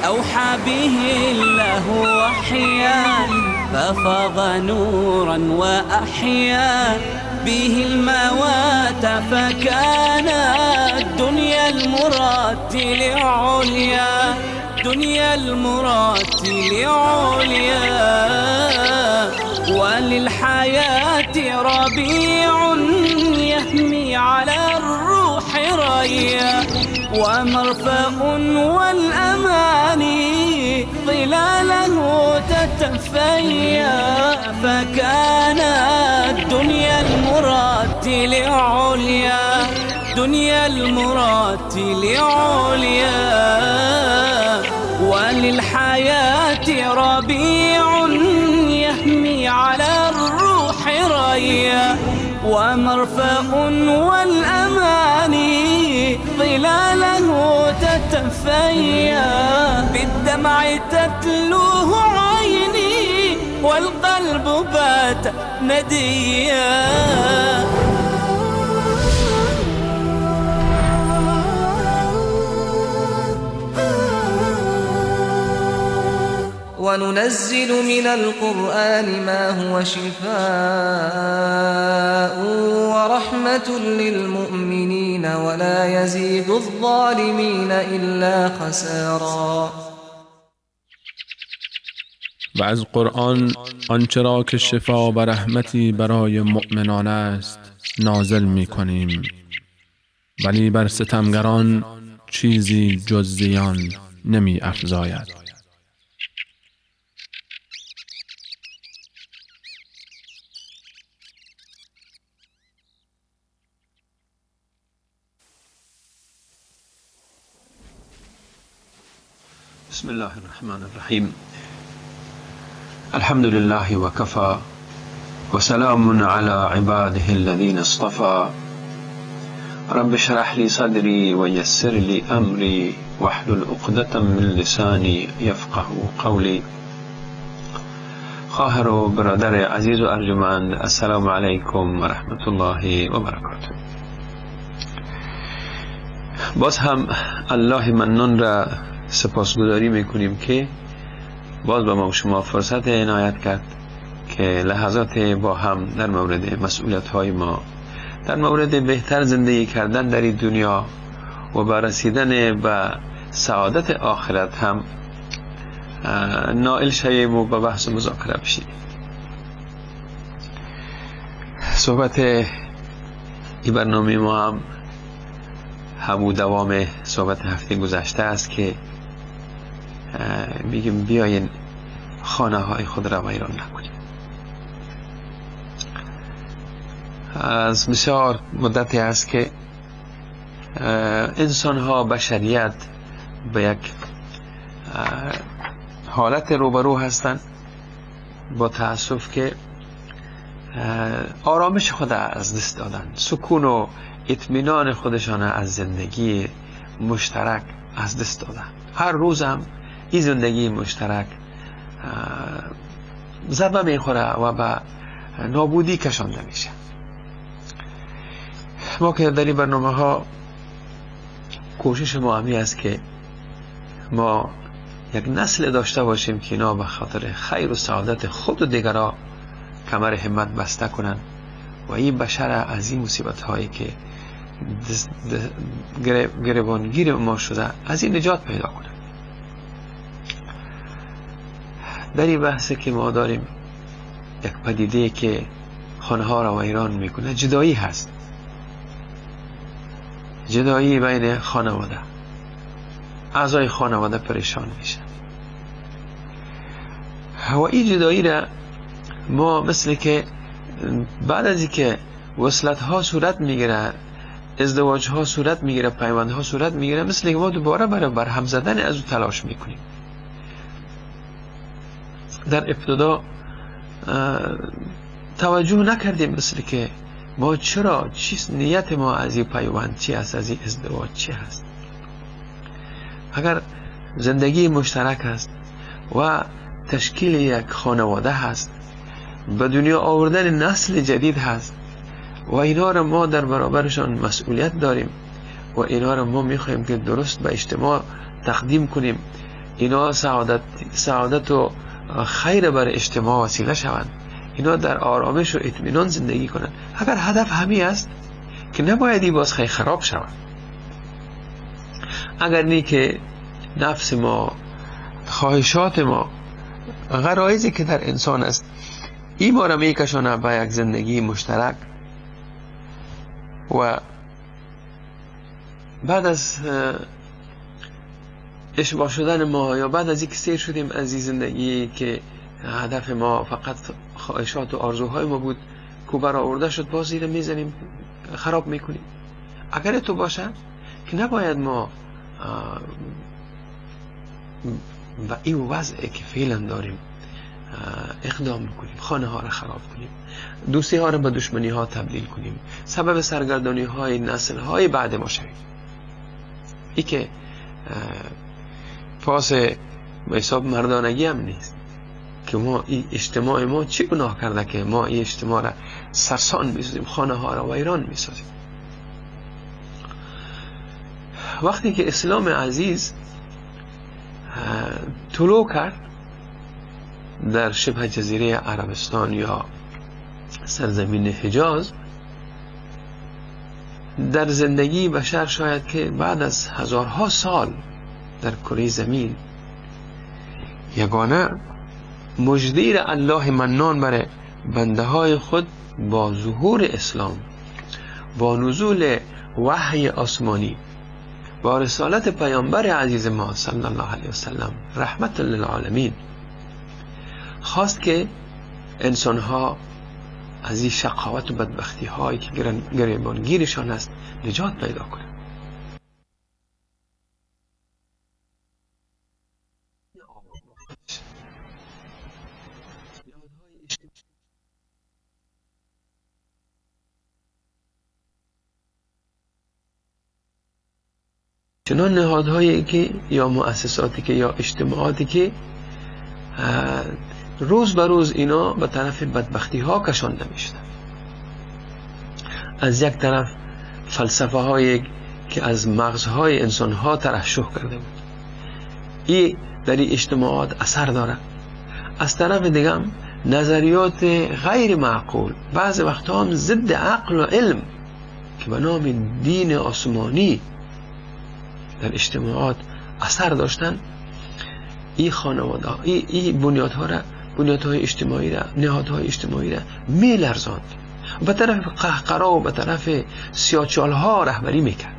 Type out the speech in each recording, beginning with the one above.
أوحى به الله وحيا ففاض نورا وأحيا به الموات فكان الدنيا المرتل عليا دنيا المرتل عليا وللحياة ربيع يهمي على الروح ريا ومرفأ والأماني ظلاله تتفيا فكان الدنيا المرتل عليا دنيا المرتل عليا وللحياة ربيع يهمي على الروح ريا ومرفأ والأماني ظلاله تتفيا بالدمع تتلوه عيني والقلب بات نديا وننزل من القرآن ما هو شفاء ورحمة للمؤمنين ولا يزيد الظالمين إلا خسارا. و از قرآن آنچه را که شفا و رحمتی برای مؤمنان است نازل می کنیم، ولی بر ستمگران چیزی جز زیان نمی افزاید. بسم الله الرحمن الرحیم. الحمد لله وكفى وسلام على عباده الذين اصطفى. رب اشرح لي صدري ويسر لي أمري واحلل عقدة من لساني يفقه قولي. خواهر و برادر عزیز و ارجمند، السلام علیکم و رحمت الله و برکاته. باز هم الله منان را سپاسگزاری میکنیم که باز به ما و شما فرصت عنایت کرد که لحظات با هم در مورد مسئولیت های ما، در مورد بهتر زندگی کردن در این دنیا و برسیدن به سعادت آخرت هم نائل شویم و به بحث مذاکره بشیم. صحبت این برنامه ما هم همو دوام صحبت هفته گذشته است که میگیم بیاین خانه های خود را ویران نکنیم. از بسیار مدتی است که انسان ها، بشریت به یک حالت روبرو هستند با تأسف که آرامش خود از دست دادن، سکون و اطمینان خودشان از زندگی مشترک از دست دادن. هر روز هم این زندگی مشترک ضربه میخوره و به نابودی کشانده میشه. ما که در این برنامه ها کوشش ما همی است که ما یک نسل داشته باشیم که اینا به خاطر خیر و سعادت خود و دیگران کمر همت بسته کنن و این بشر از این مصیبت هایی که گریبانگیر ما شده از این نجات پیدا کنن. در این بحثی که ما داریم یک پدیده که خانه ها را ویران میکنه جدایی هست. جدایی بین خانواده، اعضای خانواده پریشان میشه و این جدایی را ما مثل که بعد از اینکه وصلت ها صورت میگیره، ازدواج ها صورت میگیره، پیوند ها صورت میگیره، مثل که ما دوباره برای برهم زدن از او تلاش میکنیم. در ابتدا توجه نکردیم مثل که ما چرا، چیست نیت ما از این پیوند چی است، از این ازدواج چی هست. اگر زندگی مشترک است و تشکیل یک خانواده هست، به دنیا آوردن نسل جدید هست و اینا را ما در برابرشان مسئولیت داریم و اینا را ما میخوایم که درست به اجتماع تقدیم کنیم اینا سعادت و خیر بر اجتماع وسیله شوند، اینا در آرامش و اطمینان زندگی کنند. اگر هدف همی است که نباید باز خیلی خراب شود. اگر نی که نفس ما، خواهشات ما، غرایزی که در انسان است، این ما را میکشانه به یک زندگی مشترک و بعد از اشباع شدن ما یا بعد از اینکه سیر شدیم از این زندگی که هدف ما فقط خواهشات و آرزوهای ما بود که برآورده شد، باز این میزنیم خراب میکنیم. اگر تو باشه که نباید ما و این وضعی که فعلا داریم اقدام بکنیم، خانه ها را خراب کنیم، دوستی ها را به دشمنی ها تبدیل کنیم، سبب سرگردانی های نسل های بعد ما شویم. ای که پاس به حساب مردانگی هم نیست که ما این اجتماع ما چی گناه کرده که ما این اجتماع را سرسان میسازیم، خانه ها را ویران میسازیم. وقتی که اسلام عزیز طلوع کرد در شبه جزیره عربستان یا سرزمین حجاز، در زندگی بشر شاید که بعد از هزارها سال در کره زمین یگانه مجدی را الله منان بر بنده های خود با ظهور اسلام، با نزول وحی آسمانی، با رسالت پیامبر عزیز ما صلی الله علیه وسلم رحمت للعالمین خواست که انسان ها از این شقاوت و بدبختی هایی که گریبانگیرشان است نجات پیدا کنند. چنان نهادهایی که یا مؤسساتی که یا اجتماعاتی که روز به روز اینا به طرف بدبختی ها کشانده میشن. از یک طرف فلسفه هایی که از مغزهای انسان ها ترشح کرده بود، این در این اجتماعات اثر داره. از طرف دیگه هم نظریات غیر معقول، بعض وقتا هم ضد عقل و علم که به نام دین آسمانی در اجتماعات اثر داشتن، این خانواده این بنیادهای اجتماعی را، نهادهای اجتماعی را می لرزاند و به طرف قهقرا و به طرف سیاچال ها رهبری میکرد.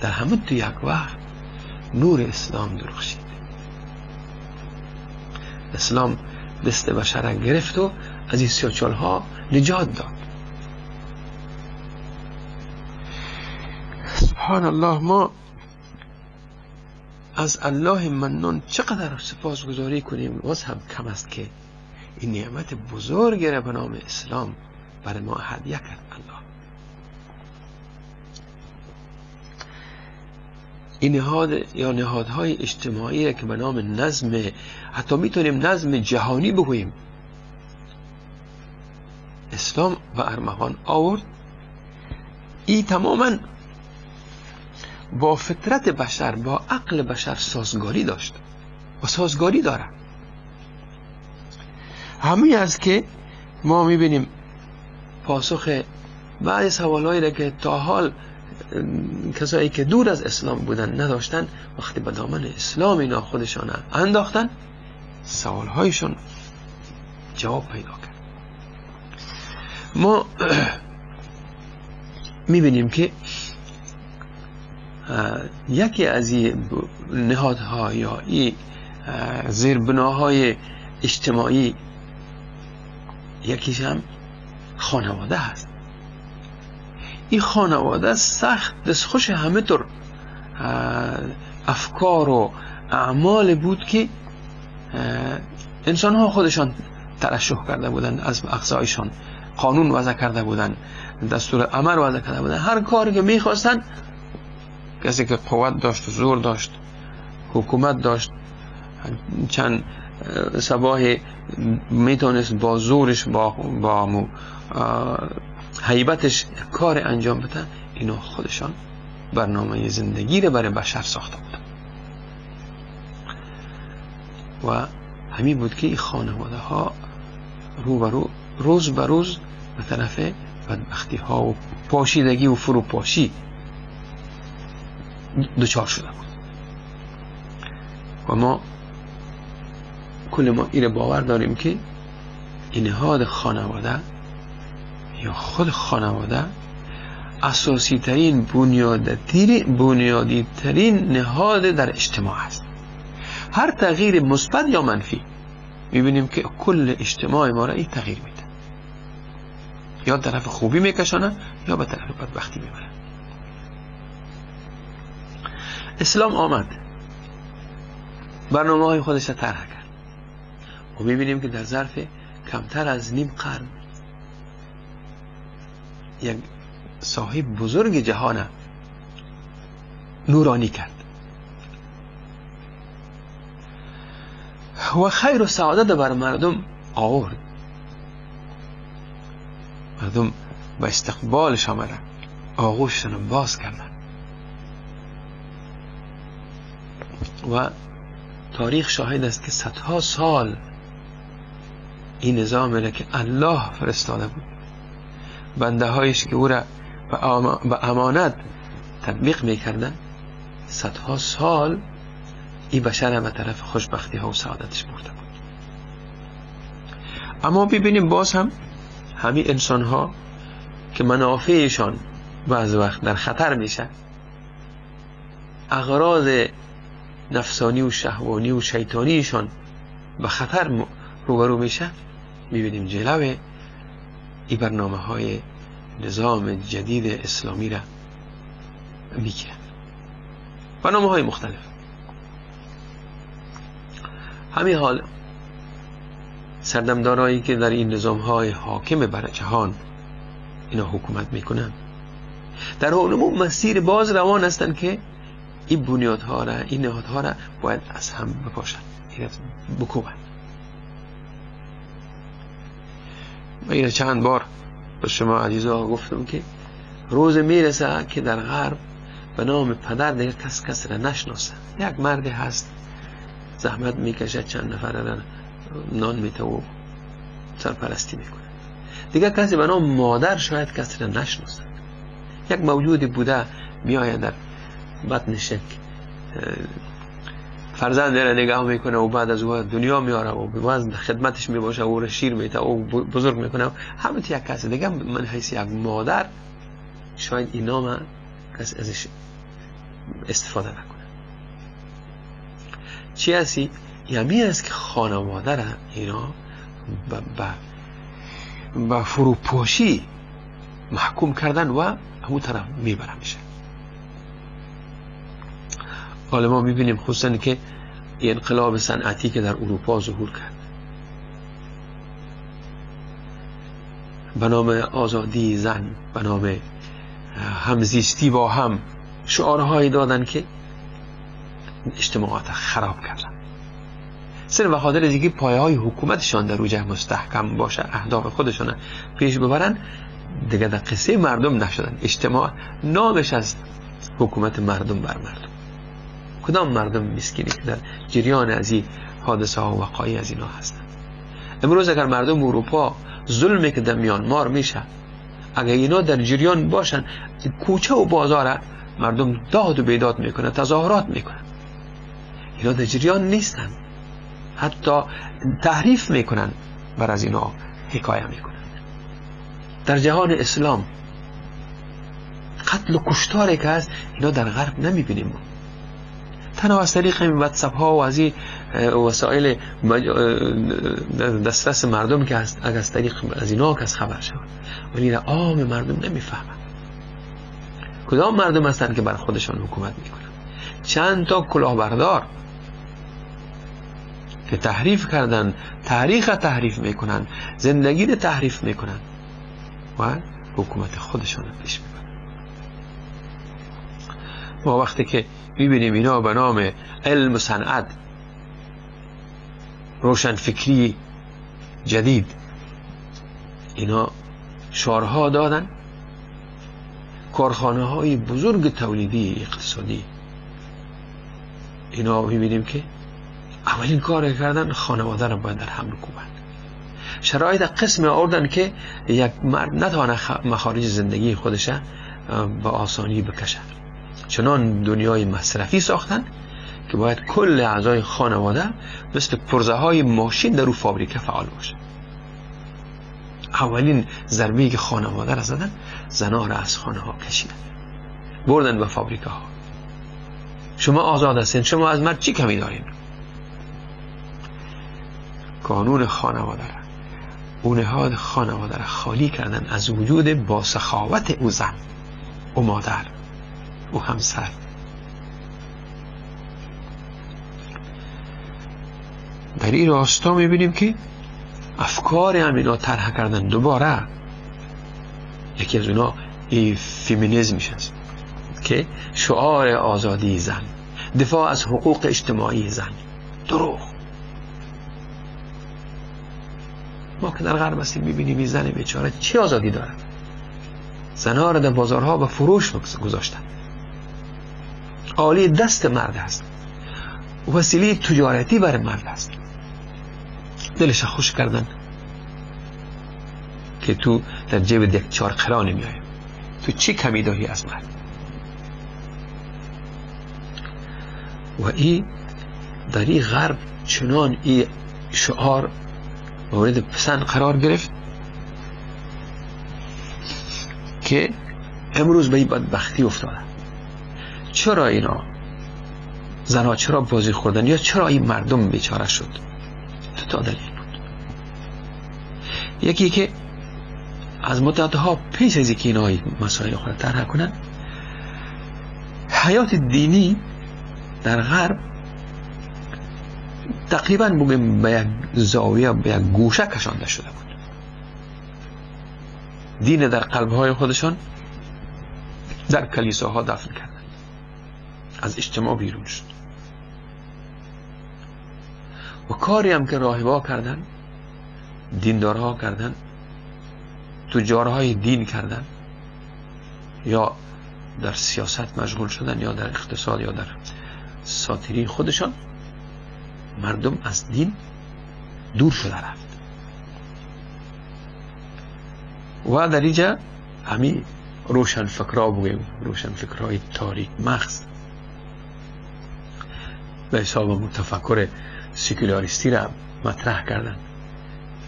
در همون تو یک وقت نور اسلام درخشید. اسلام دست بشر گرفت و از این سیاچال ها نجات داد. سبحان الله، ما از الله منان چقدر سپاسگزاری کنیم، باز هم کم است که این نعمت بزرگ را به نام اسلام برای ما هدیه کرد الله. این نهاد یا نهادهای اجتماعی را که به نام نظم، حتی میتونیم نظم جهانی بگوییم، اسلام و ارمغان آورد. این تماما با فطرت بشر، با عقل بشر سازگاری داشت و سازگاری داره. همین است که ما میبینیم پاسخ بعضی سوالایی را که تا حال کسایی که دور از اسلام بودن نداشتن، وقتی به دامن اسلام اینا خودشان انداختن، سوالهایشون جواب پیدا کرد. ما میبینیم که یکی از این نهادها یا این زیربناهای اجتماعی، یکیش هم خانواده هست. این خانواده سخت دستخوش همه طور افکار و اعمال بود که انسان ها خودشان ترشح کرده بودند، از اقصایشان قانون وضع کرده بودند، دستور امر وضع کرده بودند. هر کاری که میخواستن، کسی که قوت داشت، زور داشت، حکومت داشت، چند صباح میتونست با زورش با هیبتش کار انجام بده، اینا خودشان برنامه زندگی رو برای بشر ساخته بودن. و همین بود که این خانواده ها روز به روز به طرف بدبختی ها و پاشیدگی و فروپاشی دچار شده بود. و ما کل ما این باور داریم که این نهاد خانواده یا خود خانواده اساسی ترین بنیادی ترین نهاد در اجتماع است. هر تغییر مثبت یا منفی میبینیم که کل اجتماع ما را این تغییر میده، یا طرف خوبی میکشانه یا به طرف بدبختی میبره. اسلام آمد، برنامه های خودش را طرح کرد و میبینیم که در ظرف کمتر از نیم قرن یک صاحب بزرگ جهان نورانی کرد و خیر و سعادت بر مردم آورد. مردم به استقبالش آمدن، آغوششون باز کردن و تاریخ شاهد است که صدها سال این نظام را که الله فرستاده بود، بنده هایش که او را به امانت تطبیق میکردن، صدها سال این بشر به طرف خوشبختی ها و سعادتش برده بود. اما ببینیم باز هم همین انسان ها که منافعشان بعض وقت در خطر میشه، اغراض نفسانی و شهوانی و شیطانیشان به خطر روبرو میشه، میبینیم جلوه این برنامه های نظام جدید اسلامی را میگیرن، برنامه های مختلف. همین حال سردمدارایی که در این نظام های حاکم بر جهان اینا حکومت میکنن، در حال مسیر باز روان هستند که این بنیادها را، این نهادها را باید از هم بپاشند، این بکوبند. و این چند بار به شما عزیزا گفتم که روز میرسه که در غرب به نام پدر دیگه کس را نشناسه. یک مرد هست زحمت میکشه، چند نفر را نان میته و سرپرستی میکنه، دیگه کسی به نام مادر شاید کسی را نشناسه. یک موجودی بوده میآید در بطنش فرزند را نگاه میکنه و بعد از او دنیا میاره و باز خدمتش میباشه و او را شیر میته و بزرگ میکنه. همین یک کسی دیگه من حیث یک مادر شاید این نام کسی ازش استفاده نکنه. چی هستی؟ یعنی است که خانواده را اینا با فروپاشی محکوم کردن و همون طرف میبرن میشه. حالا ما میبینیم خصوصا که انقلاب صنعتی که در اروپا ظهور کرد به نام آزادی زن، به نام همزیستی با هم، شعارهایی دادن که اجتماعات خراب کردن. صرف به خاطر اینکه پایه های حکومتشان در اوجه مستحکم باشه، اهداف خودشان پیش ببرن، دیگه در قصه مردم نشدن. اجتماع نامش از حکومت مردم بر مردم. کدام مردم مسکینی که در جریان از این حادثه ها و وقایع از اینا هستن؟ امروز اگر مردم اروپا ظلمی که در میانمار میشه اگر اینا در جریان باشن، کوچه و بازار مردم داد و بیداد میکنن، تظاهرات میکنن. اینا در جریان نیستن، حتی تحریف میکنن، بر از اینا حکایه میکنن. در جهان اسلام قتل و کشتاری که هست اینا در غرب نمیبینیم. تنها از طریق این واتساپ ها و از این وسایل دسترس مردم که هست، اگر از طریق از اینا کس خبر شود، ولی عام مردم نمیفهمند. کدام مردم هستند که بر خودشان حکومت میکنند؟ چند تا کلاهبردار که تحریف کردن، تاریخ تحریف میکنن، زندگی رو تحریف میکنن و حکومت خودشان پیش میبرن. ما وقتی که میبینیم اینا به نام علم و صنعت، روشن فکری جدید، اینا شعارها دادن، کارخانه های بزرگ تولیدی اقتصادی، اینا میبینیم که اولین کار کردن خانواده را باید در هم بکوبند. شرایط قسم آوردن که یک مرد نتوانه مخارج زندگی خودش به آسانی بکشه. چنان دنیای مصرفی ساختن که باید کل اعضای خانواده مثل پرزه های ماشین در او فابریکه فعال باشه. اولین ضربه‌ای که خانواده را زدن، زنها را از خانه ها کشیدن بردن به فابریکه ها. شما آزاد هستین، شما از مرد چی کمی دارین؟ قانون خانواده را، او نهاد خانواده را خالی کردن از وجود با سخاوت او زن، او مادر، او همسر. در این راستا میبینیم که افکار همینا طرح کردن دوباره. یکی از اونا این فمینیسم است که شعار آزادی زن، دفاع از حقوق اجتماعی زن. دروغ. ما که در غرب هستیم میبینیم این زن بیچاره چه آزادی دارد؟ زنها را در بازارها به فروش گذاشتن. عالی دست مرد است، وسیله تجارتی برای مرد است. دلش خوش کردن که تو در جیب یک چهار قران نمیایی، تو چی کمی داری از مرد؟ و این در این غرب چنان این شعار مورد پسند قرار گرفت که امروز به این بدبختی افتاده. چرا اینا زنها چرا بازی خوردن یا چرا این مردم بیچاره شد؟ تا دلیل بود. یکی که از مدتها پیش از اینکه اینا مسائل خود طرح کنن، حیات دینی در غرب تقریبا بگیم به یک زاویه، به یک گوشه کشانده شده بود. دین در قلبهای خودشان در کلیساها دفن کردن، از اجتماع بیرون شد. و کاری هم که راهبا کردن، دیندارها کردن، تجارهای دین کردن، یا در سیاست مشغول شدن یا در اقتصاد یا در ساتیری خودشان، مردم از دین دور شده رفت. و در اینجا همین روشن فکرها بگیم، روشن فکرهای تاریک مغز به حساب متفکر سکولاریستی را مطرح کردن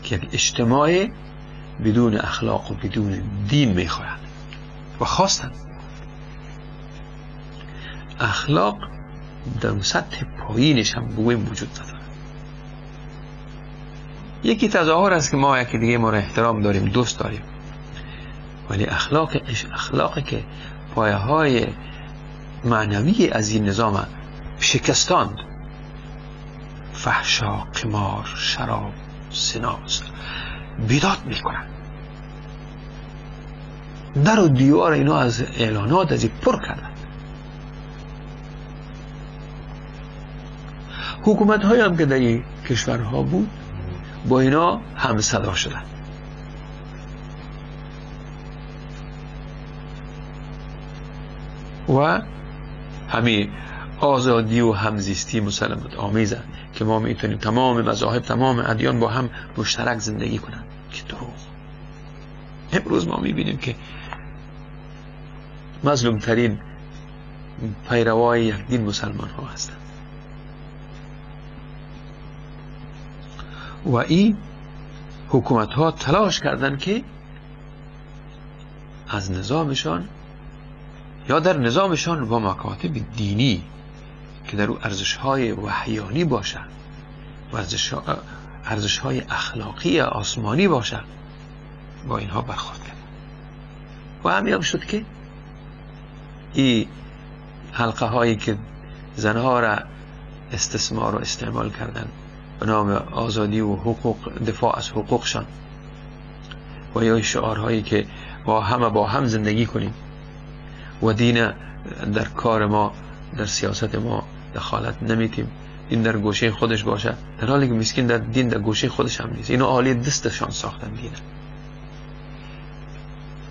که یک اجتماع بدون اخلاق و بدون دین میخواهند و خواستن اخلاق در سطح پایینش هم بویم وجود نداره. یکی تظاهر است که ما یکی دیگه ما را احترام داریم، دوست داریم، ولی اخلاقی که پایه های معنوی از این نظام شکستاند، فحشا، قمار، شراب، سناز، بیداد میکنن. در و دیوار اینا از اعلانات از این پر کردن. حکومت های هم که در این کشورها بود با اینا هم صدا شدن. و همین آزادی و همزیستی مسالمت آمیزه که ما میتونیم تمام مذاهب، تمام ادیان با هم مشترک زندگی کنن، که دروغ. امروز ما میبینیم که مظلوم ترین پیروای یک دین مسلمان ها هستند. و این حکومت ها تلاش کردن که از نظامشان یا در نظامشان و مکاتب دینی که در او ارزش‌های وحیانی باشد و ارزش‌های اخلاقی آسمانی باشد، با اینها برخورد کرد. و همین شد که این حلقه هایی که زنها را استثمار و استعمال کردن به نام آزادی و حقوق، دفاع از حقوقشان، و یا شعارهایی که با هم زندگی کنیم و دین در کار ما، در سیاست ما دخالت نمیتیم، این در گوشه خودش باشه، در حالی که مسکین در دین در گوشه خودش هم نیست. اینا عالی دستشان ساختن دینه.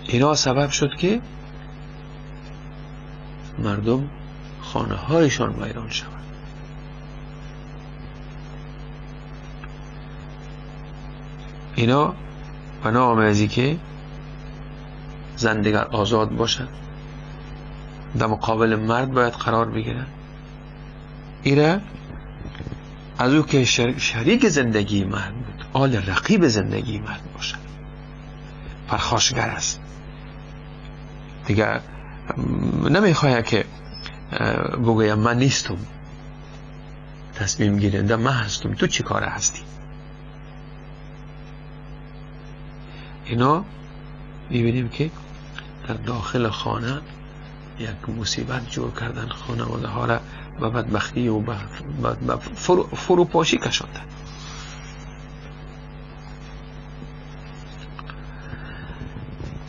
اینا سبب شد که مردم خانه هایشان ویران شود. اینا به نام ازی که زن دیگر آزاد باشد، در مقابل مرد باید قرار بگیرن. ایره از او که شریک زندگی مرد بود، آل رقیب زندگی مرد باشد، پرخاشگر است. دیگر نمیخواه که بگویم من نیستم تصمیم گیرنده، من هستم، تو چی کاره هستی؟ اینا میبینیم که در داخل خانه یک مصیبت جور کردن، خانواده ها را به بدبختی و به فروپاشی کشاندن.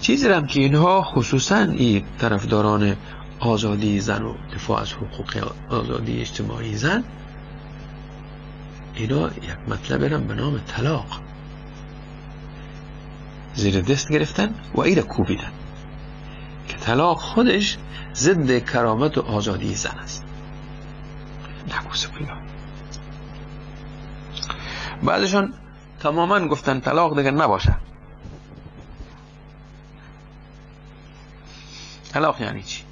چیزی هم که اینها خصوصا این طرفداران آزادی زن و دفاع از حقوق آزادی اجتماعی زن، اینا یک مطلب هم به نام طلاق زیر دست گرفتن و ایره کوبیدن که طلاق خودش ضد کرامت و آزادی زن است. نعوذ بالله. بعدشان تماما گفتن طلاق دیگه نباشه. طلاق یعنی چی؟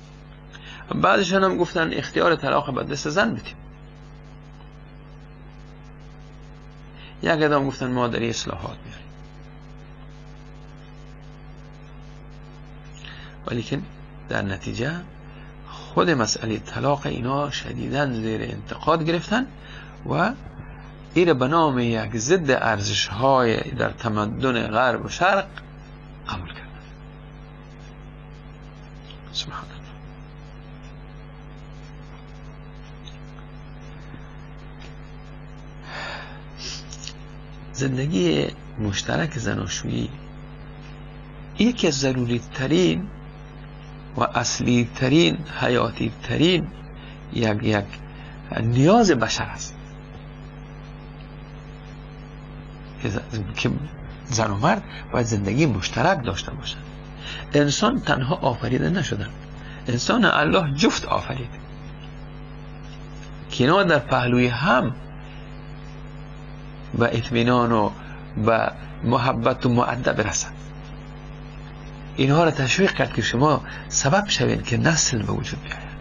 بعدشان هم گفتن اختیار طلاق به دست زن بدیم. یک ادام گفتن ما در اصلاحات میاریم، ولیکن در نتیجه خود مسئله طلاق اینا شدیداً زیر انتقاد گرفتن و این به نام یک ضد ارزش های در تمدن غرب و شرق قبول کردن. سبحان الله. زندگی مشترک زناشویی یکی از ضروری ترین و اصلی ترین، حیاتی ترین یک نیاز بشر است که زن و مرد باید زندگی مشترک داشته باشند. انسان تنها آفریده نشدن، انسان الله جفت آفرید که اینا در پهلوی هم به اطمینان و به محبت و مودت برسند. اینها را تشویق کرد که شما سبب شوید که نسل به وجود بیاید.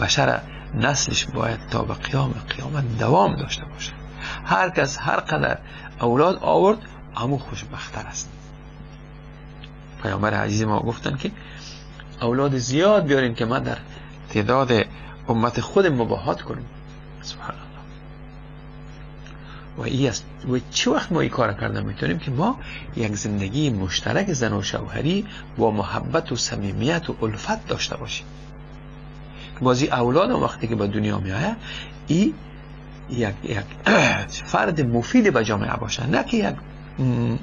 بشر نسلش باید تا به قیامت دوام داشته باشه. هر کس هر قدر اولاد آورد همون خوشبخت‌تر است. پیامبر عزیز ما گفتن که اولاد زیاد بیارین که ما در تعداد امت خود مباهات کنیم. سبحان الله. و این است و چه وقت ما این کار کردن میتونیم که ما یک زندگی مشترک زن و شوهری با محبت و صمیمیت و الفت داشته باشیم. بازی اولاد وقتی که به دنیا میآید این یک فرد مفید به جامعه باشه، نه که یک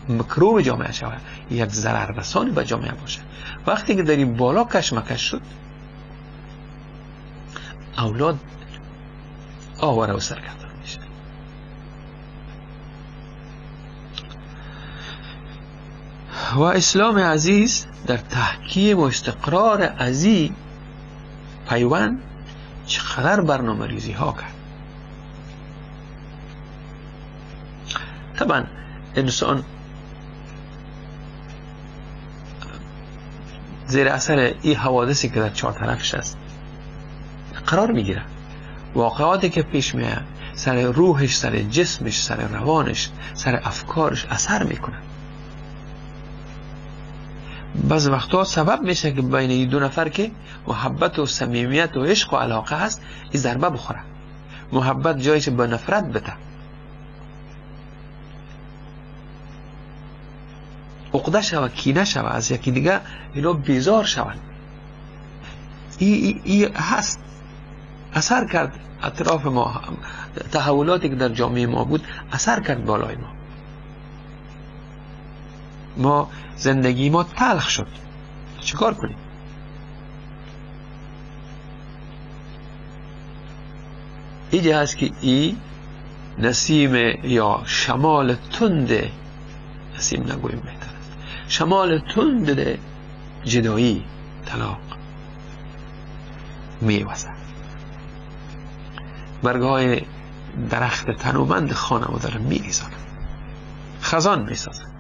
مکروب جامعه شود، یک ضرر رسانی به جامعه باشه. وقتی که در این بالا کشمکش شد اولاد آواره و سرگردان میشه. و اسلام عزیز در تحکیم و استقرار عزیز پیوند چقدر برنامه ریزی ها کرد. طبعا انسان زیر اثر این حوادثی که در چهار طرفش است قرار میگیره. واقعاتی که پیش میاد سر روحش، سر جسمش، سر روانش، سر افکارش اثر میکنه. بعض وقتا سبب میشه که بین این دو نفر که محبت و صمیمیت و عشق و علاقه هست این ضربه بخوره. محبت جایش به نفرت بده، عقده شود، کینه شود، از یکی دیگه اینا بیزار شود. این هست اثر کرد اطراف ما، تحولاتی که در جامعه ما بود اثر کرد بالای ما زندگی ما تلخ شد. چیکار کنیم؟ اینجا هست که این نسیم یا شمال تند، نسیم نگویم بهتر است، شمال تند جدایی، طلاق میوزد. برگهای درخت تنومند خانواده را میریزاند. خزان میسازن،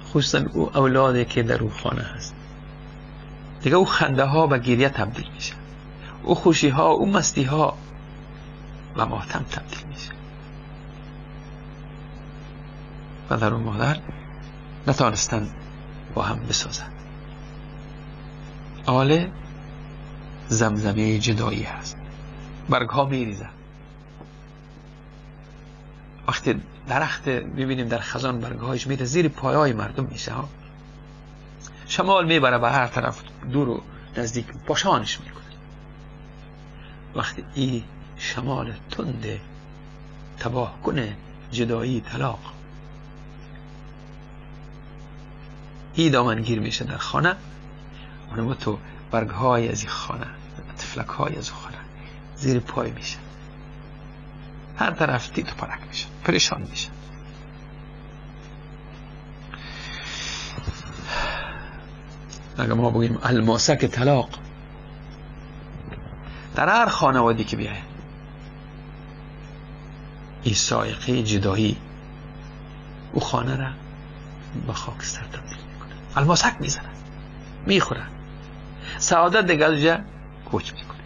خصوصا او اولادی که در او خانه هست. دیگه او خنده ها و گریه تبدیل میشه، او خوشی ها، او مستی ها و ماتم تبدیل میشه. پدر و مادر نتانستن با هم بسازن. آله زمزمه جدایی هست، برگ ها میریزن. وقتی درخت ببینیم در خزان برگ هایش میره زیر پایه های مردم میشه ها. شمال میبره به هر طرف، دور و نزدیک پاشانش میکنه. وقتی این شمال تند تباه کنه، جدایی، طلاق، این دامنگیر میشه در خانه. اونم تو برگ های از این خانه، تفلک های از خانه زیر پای میشه، هر طرف تیت و پرک میشه، پریشان میشه. اگر ما بگیم الماسک طلاق در هر خانوادی که بیاید، این سائقه جدایی او خانه را به خاکستر تبدیل میکنه. الماسک میزنه، میخوره، سعادت دیگه از جا کوچ میکنه.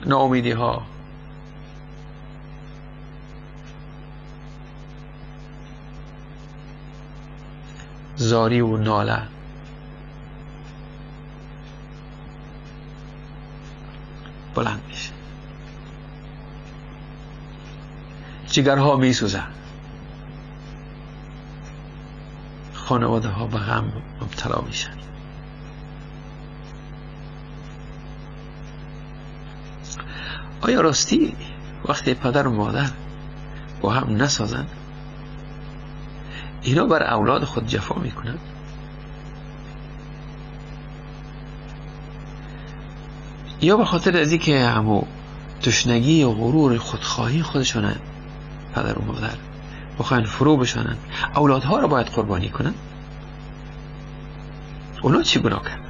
ناامیدی ها، زاری و ناله، بلند میشه، جگرها میسوزه، خانواده ها به غم مبتلا میشن. آیا راستی وقتی پدر و مادر با هم نسازن، اینا بر اولاد خود جفا میکنن؟ یا به خاطر از اینکه همو تشنگی و غرور خودخواهی خودشونن، پدر و مادر بخواین فرو بشانن، اولادها رو باید قربانی کنن؟ اونا چی گناه کردن؟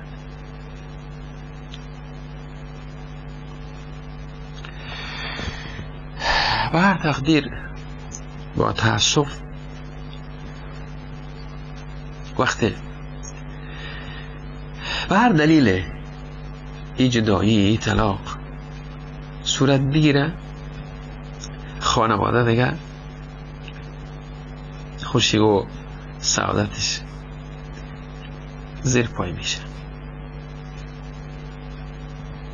به هر تقدیر با تأسف وقتی به هر دلیل ای جدایی، طلاق صورت بگیره، خانواده دیگه خوشی و سعادتش زیر پای میشه.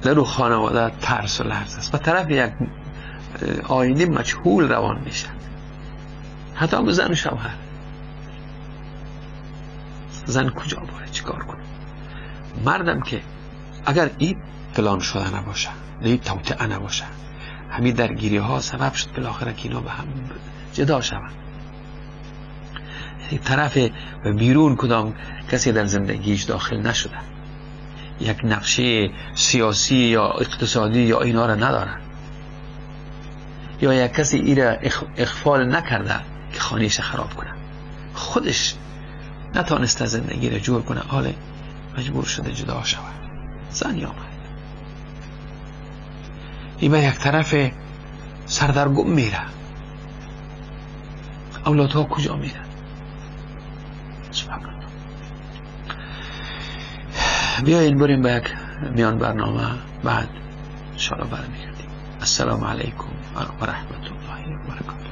در او خانواده ترس و لرز است، به طرف یک آینده مجهول روان میشه. حتی به زن و شوهر، زن کجا باید چیکار کنه؟ مردم که اگر این پلان شده نباشه، این توطئه نباشه، همین درگیری ها سبب شد بالاخره که اینا به هم جدا شوند. طرف و بیرون کدام کسی در زندگیش داخل نشده، یک نقشه سیاسی یا اقتصادی یا اینا را نداره، یا یک کسی ای را اخفال نکرده که خانهش خراب کنه، خودش نتانسته زندگی را جور کنه، حالا مجبور شده جدا شود. زن یا مرد این به یک طرف سردرگم میره، اولادها کجا میرن؟ بیایید بریم به یک میان برنامه، بعد انشاءالله برمیگردیم. السلام علیکم و رحمت الله و برکاته.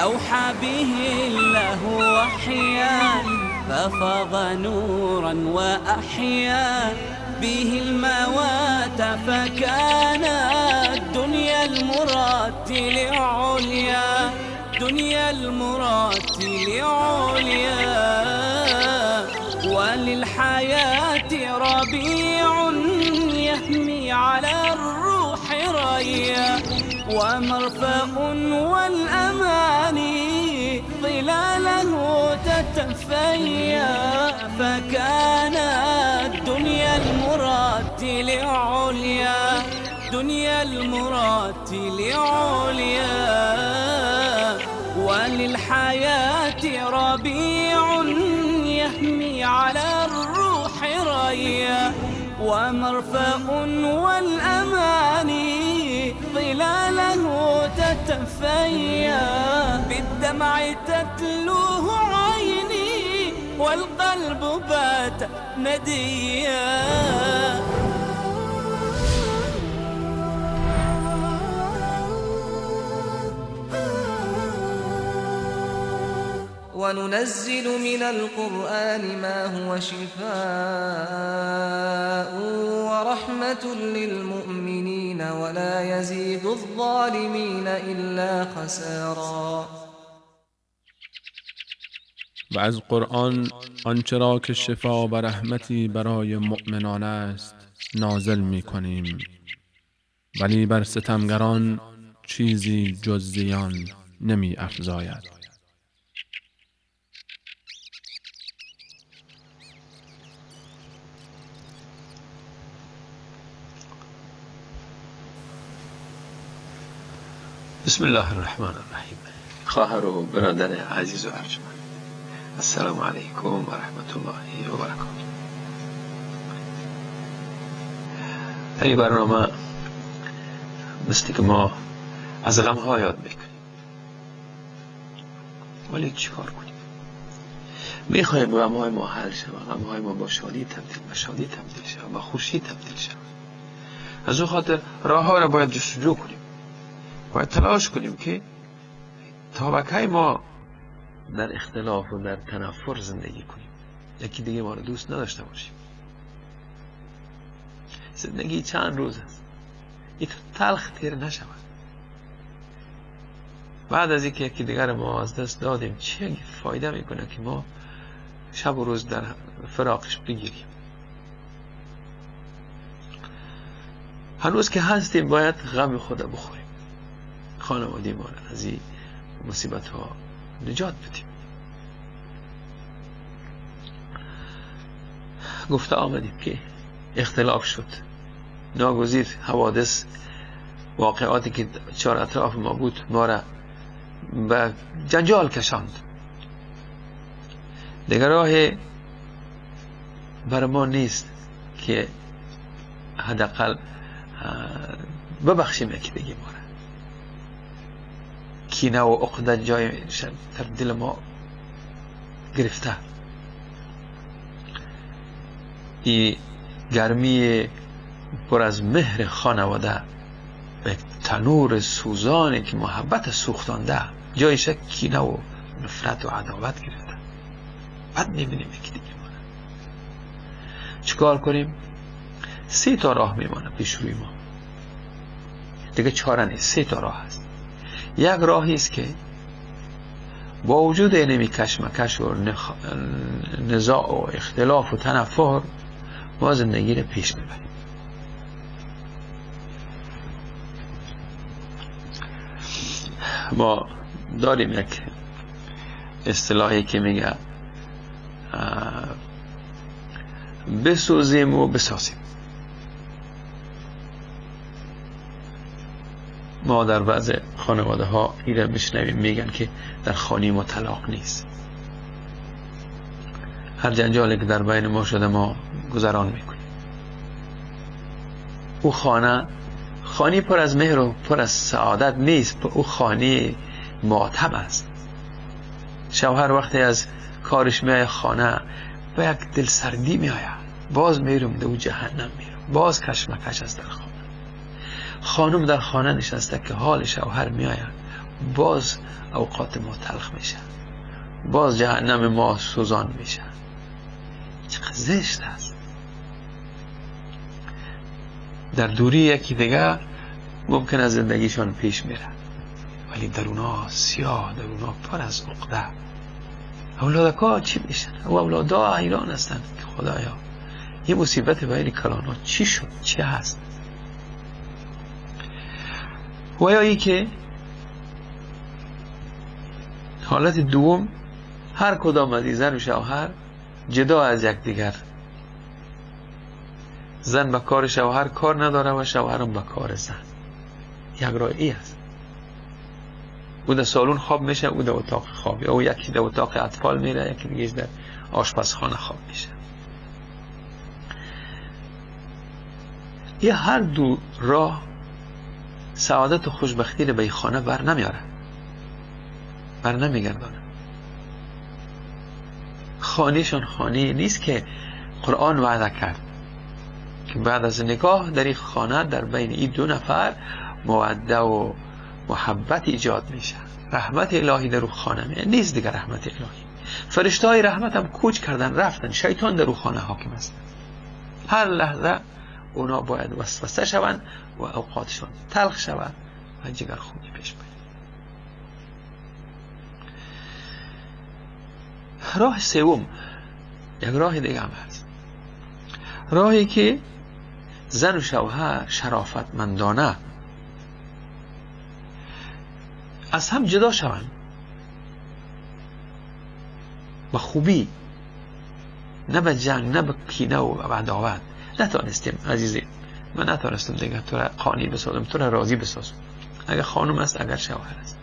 أوحى به الله وحيا ففاض نورا وأحيا به الموات فكان الدنيا المراتل عليا دنيا المراتل عليا وللحياة ربيع يهمي على الروح ريا ومرفأ والأماني ظلاله تتفيا فكان الدنيا المراتل عليا دنيا المراتل عليا وللحياة ربيع يهمي على الروح ريا ومرفأ والأماني ظلاله تتفيا بالدمع تتلوه عيني والقلب بات نديا وننزل من القرآن ما هو شفاء ورحمة للمؤمنين ولا يزيد الظالمين إلا خسارا. و از قرآن آنچه را که شفا و رحمتی برای مؤمنان است نازل می کنیم، ولی بر ستمگران چیزی جز زیان نمی افزاید. بسم الله الرحمن الرحیم. خواهر و برادر عزیز و ارجمند، السلام علیکم و رحمت الله و برکاته. در این برنامه مثل که ما از غمها یاد میکنیم، ولی چی کار کنیم؟ میخوایم غمهای ما حل شود، غمهای ما با شادی تبدیل شود، با خوشی تبدیل شود. از اون خاطر راه ها را باید جستجو کنیم، باید تلاش کنیم که تا بکی ما در اختلاف و در تنفر زندگی کنیم، یکی دیگه ما رو دوست نداشته باشیم. زندگی چند روز است، یک تلخ تیر نشود. بعد از اینکه یکی دیگر ما از دست دادیم چه فایده میکنه که ما شب و روز در فراقش بگیریم؟ هنوز که هستیم باید غم خود بخوریم، خانوادی ما را از این مصیبت ها نجات بدیم. گفته آمدیم که اختلاف شد، ناگزیر حوادث، واقعاتی که چهار اطراف ما بود ما را به جنجال کشاند. دیگر راه بر ما نیست که حداقل ببخشیم یکی دیگه ما را. کینه و عقدت جای در دل ما گرفته. این گرمی پر از مهر خانواده و یک تنور سوزانی که محبت سوختانده جایش کینه و نفرت و عداوت گرفته. بعد میبینیم یکی دیگه ما. چیکار کنیم؟ 3 تا راه میمانه پیش روی ما دیگه، چاره نیست. 3 تا راه هست. یک راهی است که با وجود اینمی کشمکش و نزاع و اختلاف و تنفر ما زندگی رو پیش میبریم. ما داریم یک اصطلاحی که میگه بسوزیم و بسازیم. ما در بعض خانواده ها ایره میشنویم میگن که در خانه ما طلاق نیست. هر جنجالی که در بین ما شده ما گذران میکنیم. او خانه پر از مهر و پر از سعادت نیست، او خانه ماتم است. شوهر وقتی از کارش میای خانه با یک دل سردی میآید، باز میرم دو جهنم میرم، باز کشمکش است در خانه. خانم در خانه نشسته که حال شوهر میآید، باز اوقات ما تلخ میشه، باز جهنم ما سوزان میشه. چقدر زشت است. در دوری یکی دیگه ممکن است زندگیشان پیش میره، ولی در اونا سیاه، در اونا پر از عقده. اولادکا چی میشن؟ او اولادا حیران هستن که خدایا یه مصیبت بین کلانا چی شد؟ چی هست؟ و یا ای که حالت دوم، هر کدام از زن و شوهر جدا از یک دیگر، زن به کار شوهر کار نداره و شوهرم به کار زن. یک رای است. او در سالون خواب میشه، او در اتاق خواب، او یکی در اتاق اطفال میره، یکی دیگه در آشپزخانه خواب میشه. یه هر دو راه سعادت و خوشبختی رو به خانه بر نمیاره، بر نمیگردانه. خانهشان خانه نیست که قرآن وعده کرد که بعد از نکاح در این خانه در بین این دو نفر موده و محبت ایجاد میشه. رحمت الهی در او خانه میشه. نیست دیگر رحمت الهی. فرشته های رحمت هم کوچ کردن رفتن، شیطان در او خانه حاکم است. هر لحظه اونا باید وسوسه شوند و اوقاتشان تلخ شوند و جگر خونی پیش برد. راه سوم، یک راه دیگه هم هست، راهی که زن و شوهر شرافتمندانه از هم جدا شوند با خوبی، نه به جنگ، نه به کینه و عداوت. نتانستیم عزیزی، من نتانستم دیگه تو را قانی بسازم، تو را راضی بسازم، اگر خانم است اگر شوهر است.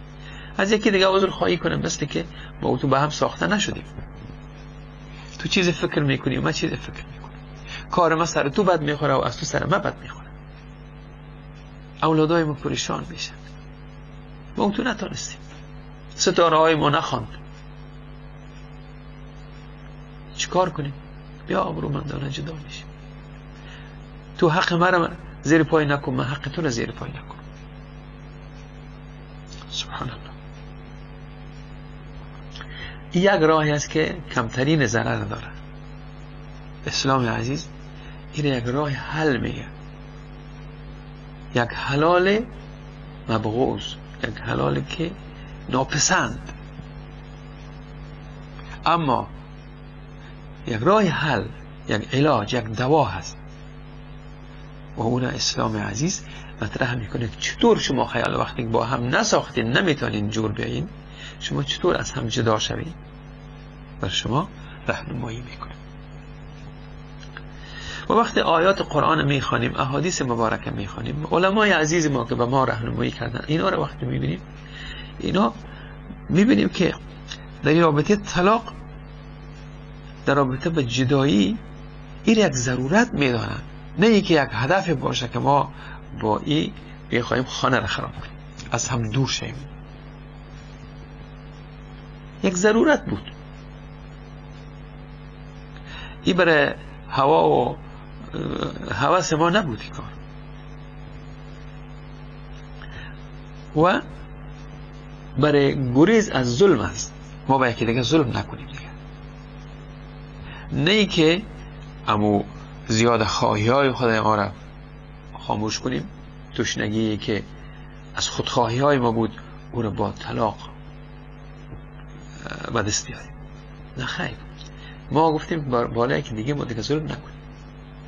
از یکی دیگه عذر خواهی کنم، مثل که ما تو به هم ساخته نشدیم. تو چیز فکر میکنی و من چیز فکر میکنم، کار ما سر تو بد میخوره و از تو سر ما بد میخوره، اولادای ما پریشان میشن. ما تو نتانستیم، ستاره های ما نخواند. چیکار کنیم؟ بیا آبرومندانه جدا میشیم. تو حق مرا زیر پای نکن، من حق تو را زیر پای نکن. سبحان الله. یک راهی است که کمترین ضرر داره. اسلام عزیز این یک راه حل میگه، یک حلال مبغوض، یک حلال که ناپسند، اما یک راه حل، یک علاج، یک دوا هست و اون اسلام عزیز مطرح میکنه چطور شما خیال وقتی با هم نساختین، نمیتونین جور بیایین، شما چطور از هم جدا شوین. بر شما راهنمایی میکنه. و وقتی آیات قرآن میخوانیم، احادیث مبارکه میخوانیم، علمای عزیز ما که به ما راهنمایی کردن، اینا رو وقتی میبینیم، اینا میبینیم که در رابطه طلاق، در رابطه به جدایی، این یک ضرورت میدانن، نه اینکه یک هدف باشه که ما با این بخوایم خانه را خراب کنیم، از هم دور شیم. یک ضرورت بود. این برای هوا و هوس ما نبود این کار. و برای گریز از ظلم است. ما باید که دیگه ظلم نکنیم دیگه. نه ای که امو زیاد خواهی های خدای ما را خاموش کنیم، تشنگی که از خودخواهی های ما بود او را با طلاق به دست بیاریم. نه خیر، ما گفتیم بالای که دیگه ما دیگه ظلم نکنیم،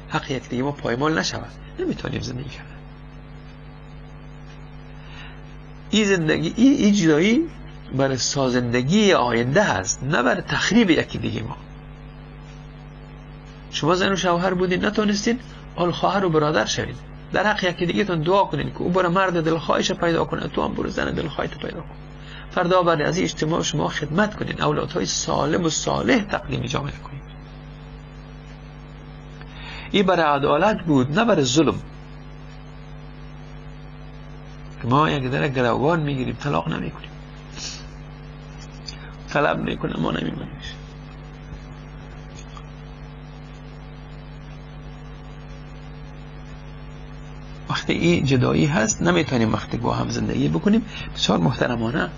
حق یک دیگه ما پایمال نشود، نمیتونیم زندگی کردن. این زندگی، این جدایی برای سازندگی آینده هست، نه برای تخریب یکی دیگه ما. شما زن و شوهر بودین، نتونستین، حال خواهر و برادر شوید. در حق یکی دیگه تون دعا کنین که او برای مرد دلخواهش پیدا کنه، تو هم برای زن دلخواهت پیدا کن. فردا برای از این اجتماع شما خدمت کنین، اولادهای سالم و صالح تقدیم جامعه کنین. این برای عدالت بود، نه برای ظلم. ما یک در گروگان میگیریم، طلاق نمی کنیم، طلب میکنه، ما نمیمونیش. وقتی این جدایی هست نمیتونیم وقتی با هم زندگی بکنیم بسیار محترمانه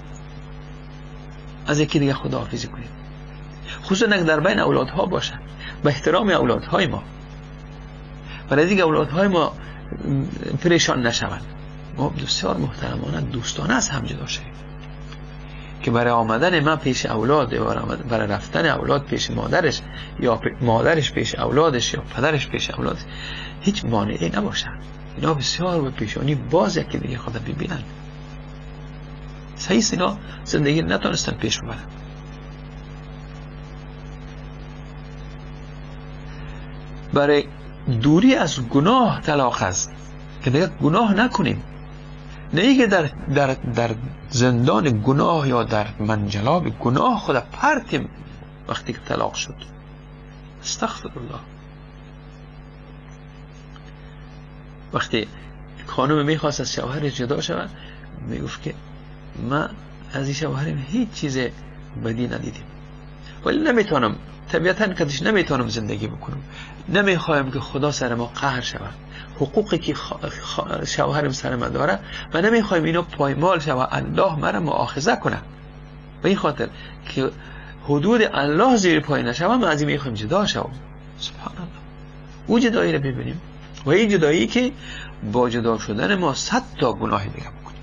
از یکی دیگه خداحافظی کنیم، خصوصا در بین اولادها باشه، به احترام اولادهای ما، برای دیگه اولادهای ما پریشان نشوند. ما بسیار محترمانه دوستانه از هم جدا شویم که برای آمدن من پیش اولاد، برای رفتن اولاد پیش مادرش، یا مادرش پیش اولادش، یا پدرش پیش اولادش هیچ مانعی نباشه. اینا بسیار به پیشانی باز یکی دیگه خدا ببینن. صحیح اینا زندگی نتونستن پیش ببرن. برای دوری از گناه طلاق است که دیگه گناه نکنیم، نه اینکه در زندان گناه یا در منجلاب گناه خدا پرتیم وقتی که طلاق شد. استغفر الله. وقتی خانم میخواست از شوهر جدا شود میگفت که من از این شوهرم هیچ چیز بدی ندیدیم، ولی نمیتونم، طبیعتاً کدش نمیتونم زندگی بکنم، نمیخوایم که خدا سر ما قهر شود، حقوقی که شوهرم سر ما داره و نمیخوایم اینو پایمال شود، الله مرا مؤاخذه کنه. به این خاطر که حدود الله زیر پای نشود ما از این میخوایم جدا شوم. سبحان الله. او جدایی رو ببینیم و این جدایی که با جدا شدن ما 100 تا گناه دیگه بکنیم.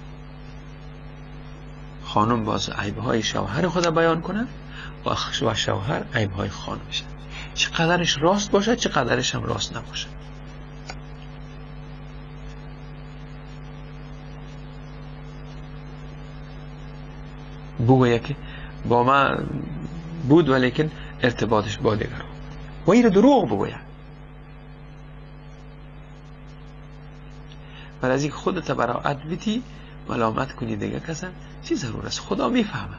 خانم باز عیبهای شوهر خدا بیان کنه و شوهر عیبهای خانمش، چقدرش راست باشه چقدرش هم راست نباشه. بگویه که با من بود ولیکن ارتباطش با دیگر و این دروغ بگویه. و از این خودت براعت بیتی ملامت کنی دیگه کسا چی ضرور است؟ خدا میفهمه،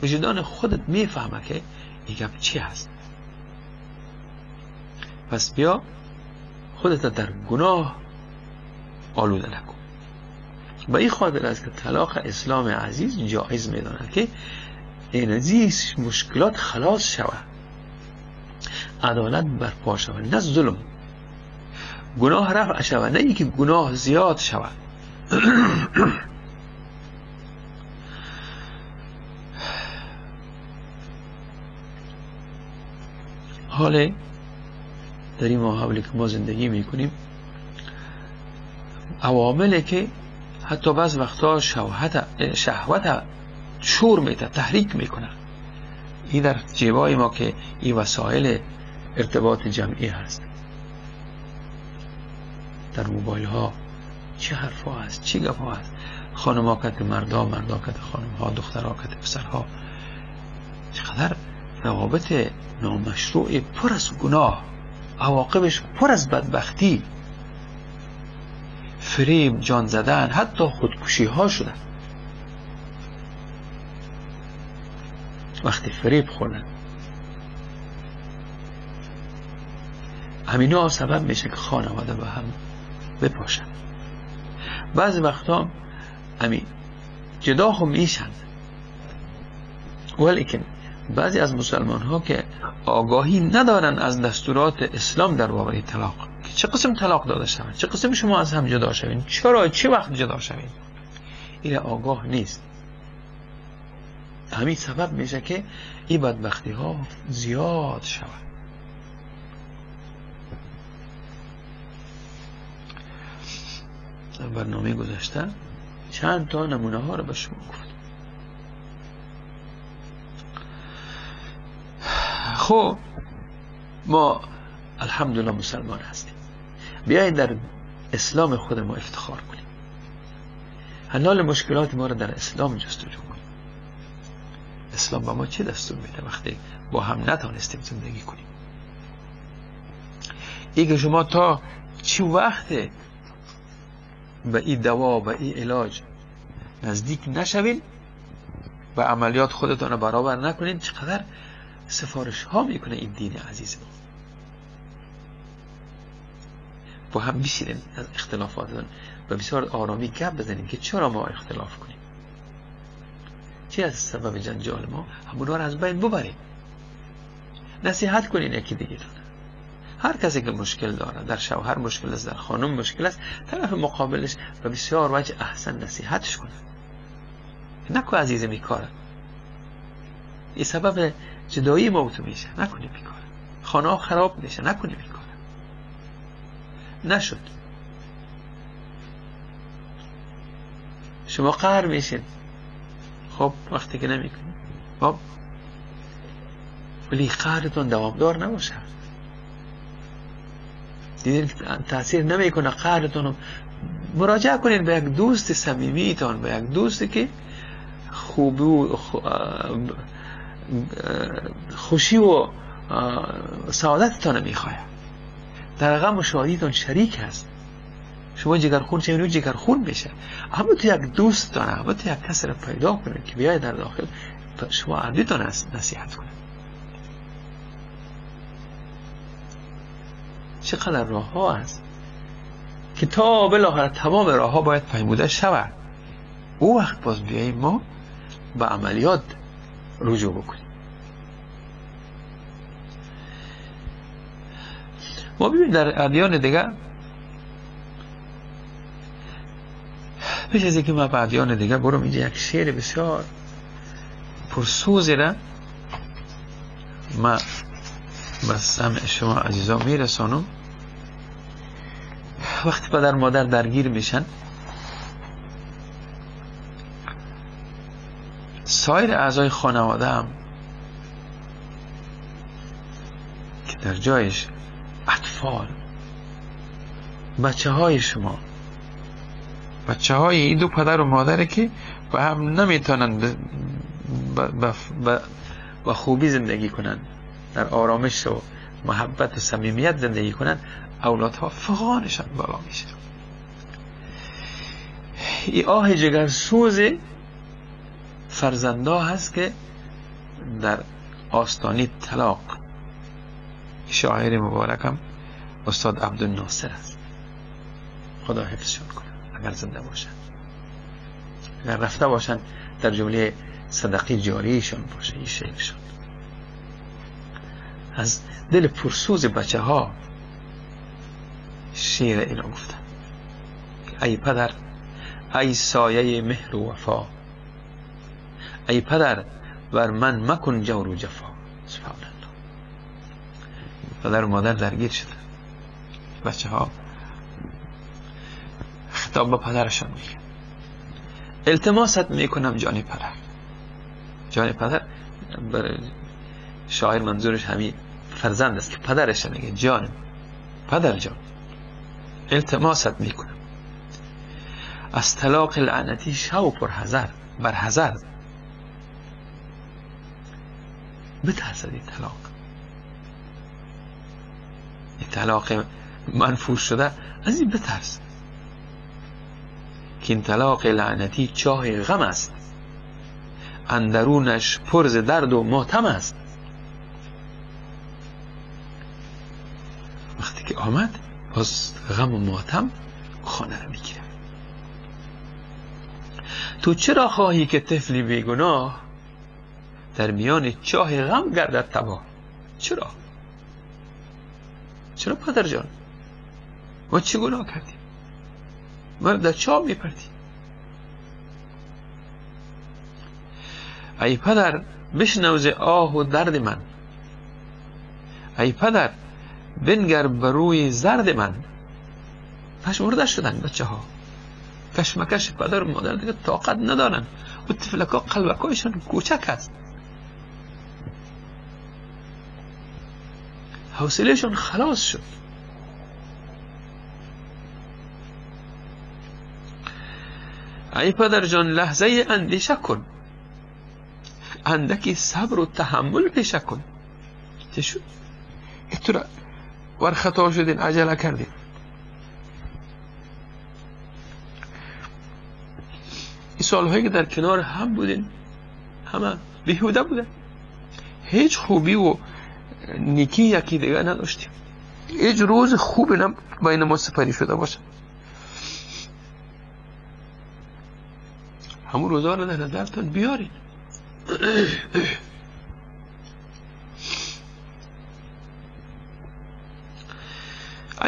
وجدان خودت میفهمه که این گپ چی هست. پس بیا خودت در گناه آلوده نکن. با این خاطر است که طلاق اسلام عزیز جایز میدانه که این از مشکلات خلاص شود، عدالت برپا شود، نه ظلم، گناه رفع شود، نه اینکه گناه زیاد شود. حالا در این ماحولی که ما زندگی میکنیم عواملی که حتی بعض وقتا شهوت شور میده، تحریک میکنه، این در جیبای ما که این وسایل ارتباط جمعی هست، در موبایل ها چه حرف ها هست، چه گپ ها هست، خانم ها کت مردا، مردا کت خانم ها، دختر ها کت پسر ها، چقدر روابط نامشروع پر از گناه، عواقبش پر از بدبختی، فریب، جان زدن، حتی خودکشی ها شده. وقتی فریب خوردن همینا سبب میشه که خانواده با هم بپاشن. بعضی وقتا همین جدا هم میشن، ولیکن بعضی از مسلمان ها که آگاهی ندارن از دستورات اسلام در باره طلاق، که چه قسم طلاق داده شود، چه قسم شما از هم جدا شوین، چرا، چه وقت جدا شوین، این آگاه نیست. همین سبب میشه که این بدبختی ها زیاد شود. برنامه گذاشته چند تا نمونه ها رو به شما گفت. خب ما الحمدلله مسلمان هستیم، بیایید در اسلام خود ما افتخار کنیم، حل مشکلات ما رو در اسلام جستجو کنیم. اسلام با ما چه دستور میده وقتی با هم نتونستیم زندگی کنیم؟ این که شما تا چه وقت به این دوا و این علاج نزدیک نشوین و عملیات خودتون رو برابر نکنین، چقدر سفارش ها میکنه این دین عزیز ما. با هم بشینین از اختلافاتون و بسیار آرامی گپ بزنیم که چرا ما اختلاف کنیم، چی از سبب جنجال ما، همونا رو از بین ببریم، نصیحت کنین یکی دیگه تون، هر کسی که مشکل داره، در شوهر مشکل است، در خانم مشکل است، طرف مقابلش به بسیار وجه احسن نصیحتش کنه. نکو عزیز میکاره، این سبب جدایی ما تو میشه، نکنه میکاره، خانه ها خراب میشه، نکنه میکاره. نشد شما قهر میشین، خب وقتی که نمیکنید، خب ولی قهرتون دوامدار نباشه. دیدین تاثیر نمیکنه قهرتون، مراجعه کنین به یک دوست صمیمیتون، به یک دوستی که خوبی و خوشی و سعادتتون میخواه، در غم و شادیتون شریک هست. شما جگرخون چه اینو جگرخون میشه. اما تو یک دوست دانه، اما تو یک کسی را پیدا کنید که بیاید در داخل شما عبدیتون نصیحت کنید. چقدر راه ها هست که تا بالاخره تمام راه ها باید پیموده شود. او وقت باز بیاییم ما به عملیات رجوع بکنیم. ما ببینیم در ادیان دیگر، پیش از اینکه ما به ادیان دیگر برم، اینجا یک شعر بسیار پرسوزی را ما به سمع شما عزیزان میرسانم. وقتی پدر مادر درگیر میشن، سایر اعضای خانواده هم که در جایش اطفال، بچه های شما، بچه های این دو پدر و مادره که با هم نمیتونن با خوبی زندگی کنن، در آرامش و محبت و صمیمیت زندگی کنن، اولادها فغانشان بالا میشه. این آه جگرسوز فرزندا هست که در آستانه طلاق شاعر مبارکم استاد عبدالناصر است، خدا حفظشون کنه اگر زنده باشن، اگر رفته باشن در جمله صدقی جاریشون باشه. این شعرشون از دل پرسوز بچه ها شعر اینا گفتن: ای پدر، ای سایه مهر و وفا، ای پدر بر من مکن جور و جفا. سبحان الله. پدر و مادر درگیر شدن، بچه ها خطاب به پدرشان میگن: التماست میکنم جان پدر. جان پدر شاعر منظورش همین فرزند است که پدرش میگه جان پدر جان، التماست میکنم از طلاق لعنتی شو پر حذر، بر حذر بترسد. این طلاق منفوش شده، از این بترس که این طلاق لعنتی چاه غم است، اندرونش پر ز درد و ماتم است. وقتی که آمد باز غم و ماتم خانه را میگیره. تو چرا خواهی که طفلی بیگناه در میان چاه غم گردد تباه؟ چرا پدر جان؟ ما چه گناه کردیم؟ ما در چاه میپردیم. ای پدر بشنو ز آه و درد من، ای پدر بنگر بر روی زرد من. پشمرده شدن بچه ها، کشمکش پدر و مادر دیگه طاقت ندارن و طفلکا قلبکایشان کوچک است، حوصلهشون خلاص شد. ای پدر جان لحظه اندیشه کن، اندکی صبر و تحمل پیشه کن. چه شد؟ تو را ور خطا شدین، عجله کردین. این سالهایی که در کنار هم بودین همه بیهوده بودن، هیچ خوبی و نیکی یکی دیگه نداشتیم، هیچ روز خوبی نم بین ما سپری شده باشه. همون روزا رو در نظرتون بیارین.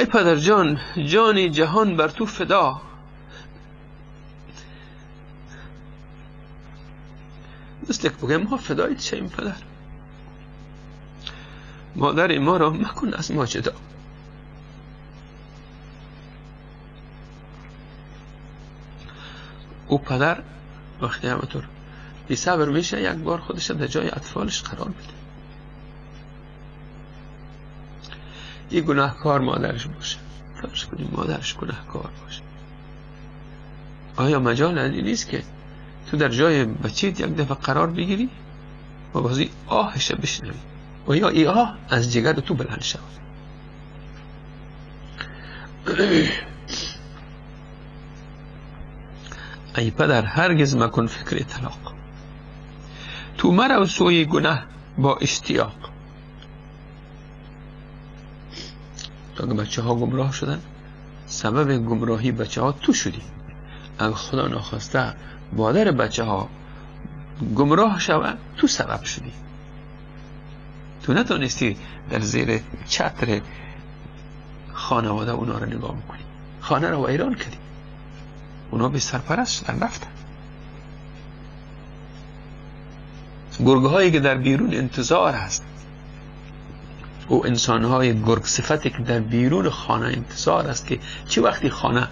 ای پدر جان، جان جهان بر تو فدا. مثل که بگم ما فدای چیم پدر؟ مادر ما را مکن از ما جدا. او پدر وقتی همطور بی صبر میشه یک بار خودش در جای اطفالش قرار بده. یه گناهکار مادرش باشه، فرض کنیم مادرش گناهکار باشه، آیا مجال این نیست که تو در جای بچیت یک دفعه قرار بگیری و بازی آهش بشنوی و یا ای آه از جگر تو بلند شود؟ ای پدر هرگز مکن فکر طلاق. تو مرا سوی گناه با اشتیاق. تا که بچه ها گمراه شدن، سبب گمراهی بچه ها تو شدی. اگر خدا نخواسته مادر بچه ها گمراه شود، تو سبب شدی. تو نتونستی در زیر چتر خانواده اونا رو نگاه میکنی، خانه رو ویران کردی، اونا به سرپرست شدن رفتن. گرگه هایی که در بیرون انتظار هست، او انسان های گرگ صفتی که در بیرون خانه انتظار است که چه وقتی خانه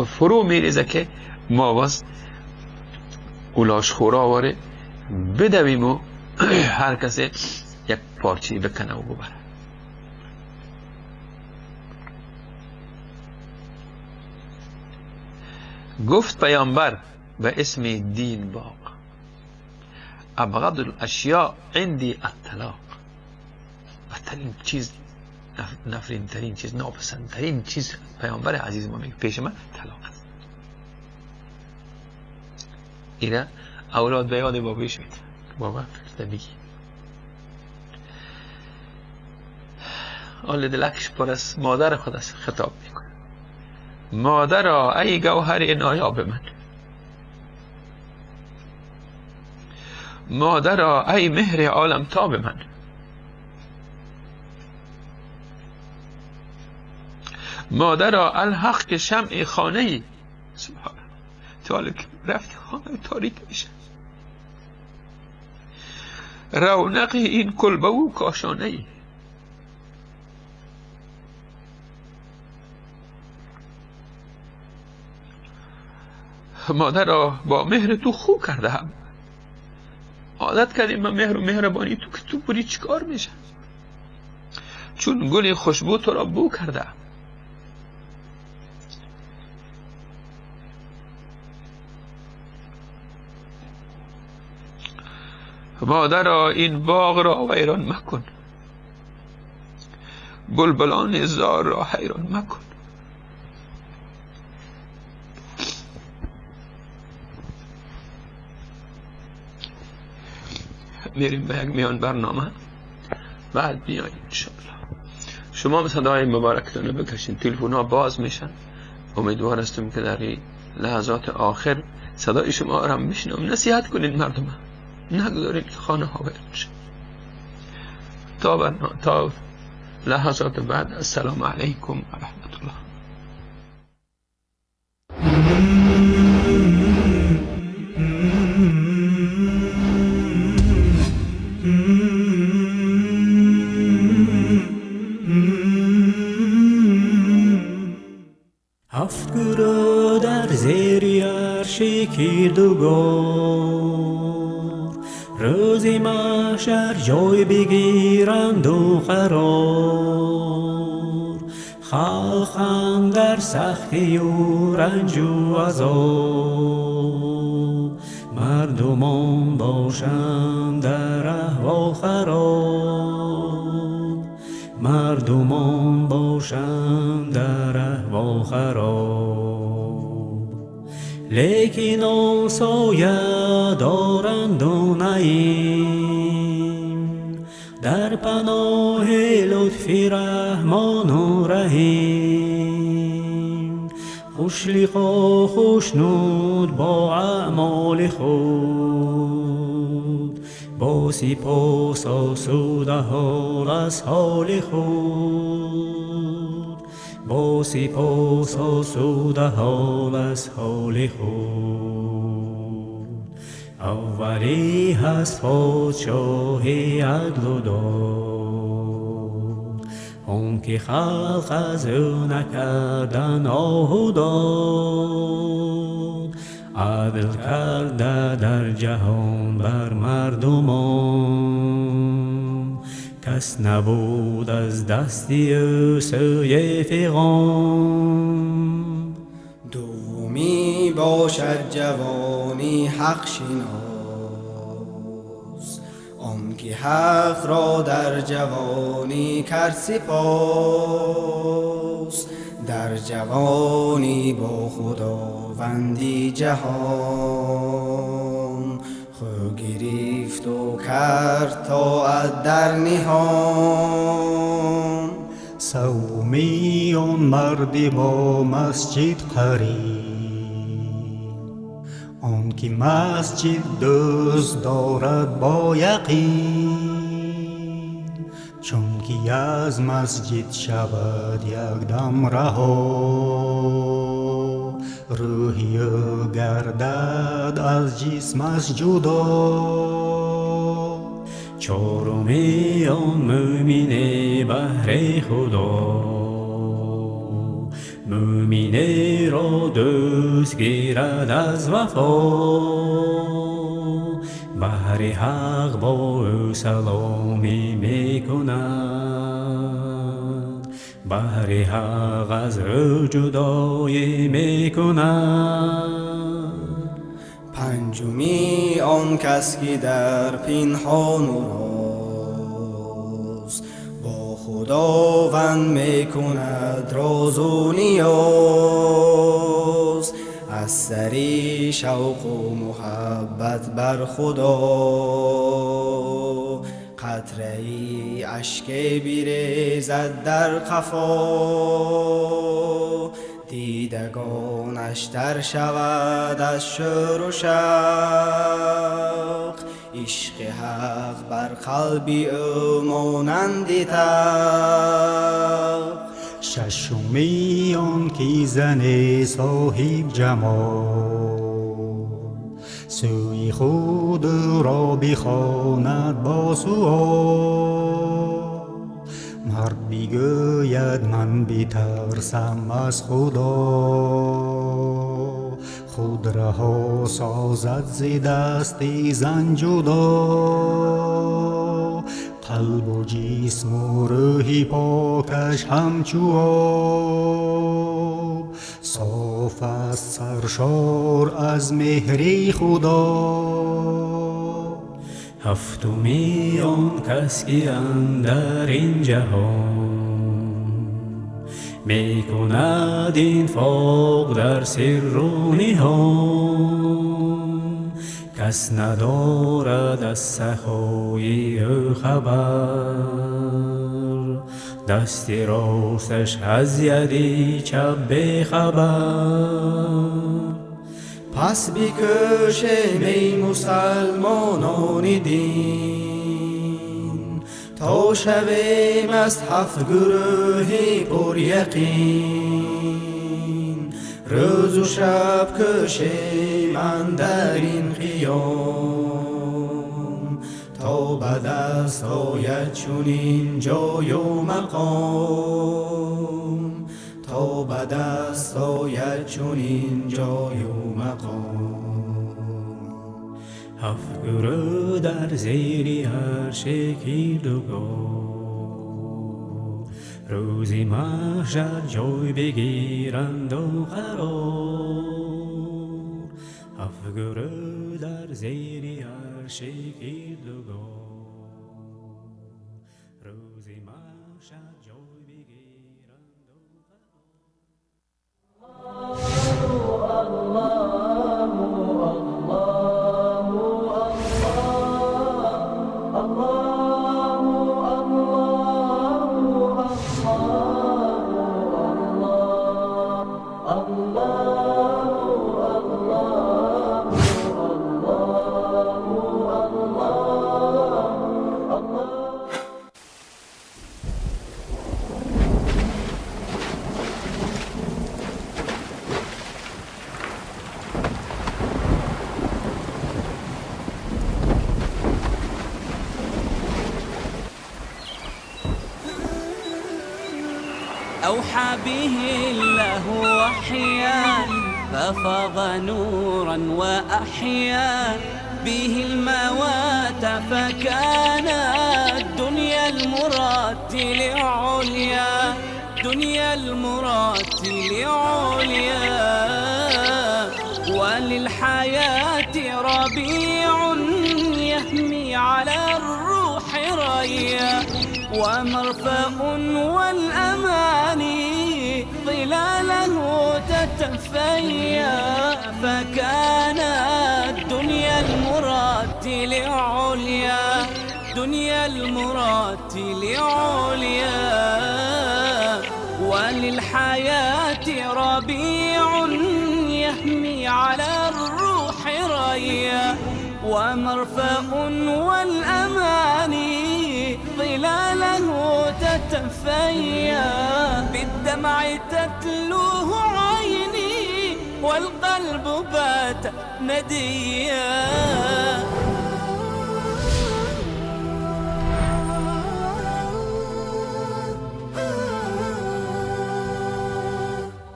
فرو میریزه که ما باز اولاش خورا واره بدویم و هر کسی یک پارچه بکنه و ببره. گفت پیامبر به اسم دین باق، ابغض الاشیاء عندی الطلاق. بدترین چیز، نفرین ترین چیز، ناپسندترین چیز پیامبر عزیز ما میگه پیش من طلاق است. اینا اولاد به یاد بابیش میده، بابا فرسته بگی آل دلکش پر از مادر خود است خطاب میکنه. مادرا ای گوهر نایاب من، مادرا ای مهر عالم تاب من، مادرا الحق که شمع خانه ای. سبحان الله، که رفت خانه تاریک میشه، رونق این کلبه و کاشانه ای. مادرا با مهر تو خو کرده هم، عادت کردیم با مهر و مهربانی تو که تو بری چیکار میشه؟ چون گل خوشبو تو را بو کرده. مادرا این باغ را ویران مکن، بلبلان زار را حیران مکن. میریم به یک میان برنامه، بعد بیاییم انشاءالله. شما هم صدای مبارکتانه بکشین، تلفن ها باز میشن. امیدوار هستم که در این لحظات آخر صدای شما را هم بشنوم. نصیحت کنید مردم، نگذارید که خانه ها ویران شه. تا لحظات بعد، السلام علیکم و رحمت الله. هفت گروه در زیر عرش کردگار، روز محشر جای بگیرند و قرار. خلقم در سختی و رنج و عذاب، مردمان باشند در احوال خراب. مردمان باشند در احوال خراب، لیکن آسایه دارند و نعیم در پناه لطف رحمان و رحیم. خوشلق و خوشنود با اعمال خود، با سپاس آسوده حال از حال خود. با سپاس آسوده حال از حال خود. اولی هست پادشاه عدل و داد، آن که خلق از او نکردن آه و داد. عدل کرده در جهان بر مردمان، کس نبود از دستی او سوی فغان. دومی باشد جوانی حق شناس، آن که حق را در جوانی کرد سپاس. در جوانی با خداوندی جهان، خو گرفت و کرد طاعت در نهان. سومی آن مردی با مسجد قریب، آن که مسجد دوست دارد با یقین. چون که از مسجد شود یک دم رها، روحی او گردد از جسمش جدا. چهارمی آن مومن بهر خدا، مومن را دوست گیرد از وفا. بهر حق با او سلامی میکند، بهر حق از او جدایی میکند. پنجمی آن کس که در پنهان و راز، با خداوند میکند راز و نیاز. از سری شوق و محبت بر خدا، قطره‌ای اشک بیریزد در قفا. دیدگانش تر شود از شور و شوق، عشق حق بر قلب او مانند تاب. ششمی آن که زن صاحب جمال، سوی خود را بخواند با سؤال. مرد بگوید من بترسم از خدا، خود رها سازد ز دست زن جدا. قلب و جسم و روح پاکش همچو آب، صاف است سرشار از مهر خدا. هفتمی آن کس که اندر این جهان، میکند انفاق در سر و نهان. کس ندارد از سخای او خبر، دست راستش از ید چپ بخبر. پس بکشیم ای مسلمانان دین، تا شویم از هفت گروه پر یقین. روز و شب کشیم اندر این خیام، تا به دست آید چنین جای و مقام. تا به دست آید چنین جای و مقام. هفت گروه در زیر هر شکیردگاه، روزی محشر جای بگیرند و قرار. هفت گروه در زیر هر شکیردگاه، روزی محشر جای بگیرند و أوحى به الله وحيا ففاض نورا وأحيا به الموات فكان الدنيا المراتل عليا دنيا المراتل عليا وللحياة ربيع يهمي على الروح ريا ومرفأ والأماني ظلاله تتفيا فكان الدنيا المراتل عليا دنيا المراتل عليا وللحياة ربيع يهمي على الروح ريا ومرفأ والأماني ظلاله تتفيا بالدمع تتلوه عيني والقلب بات نديا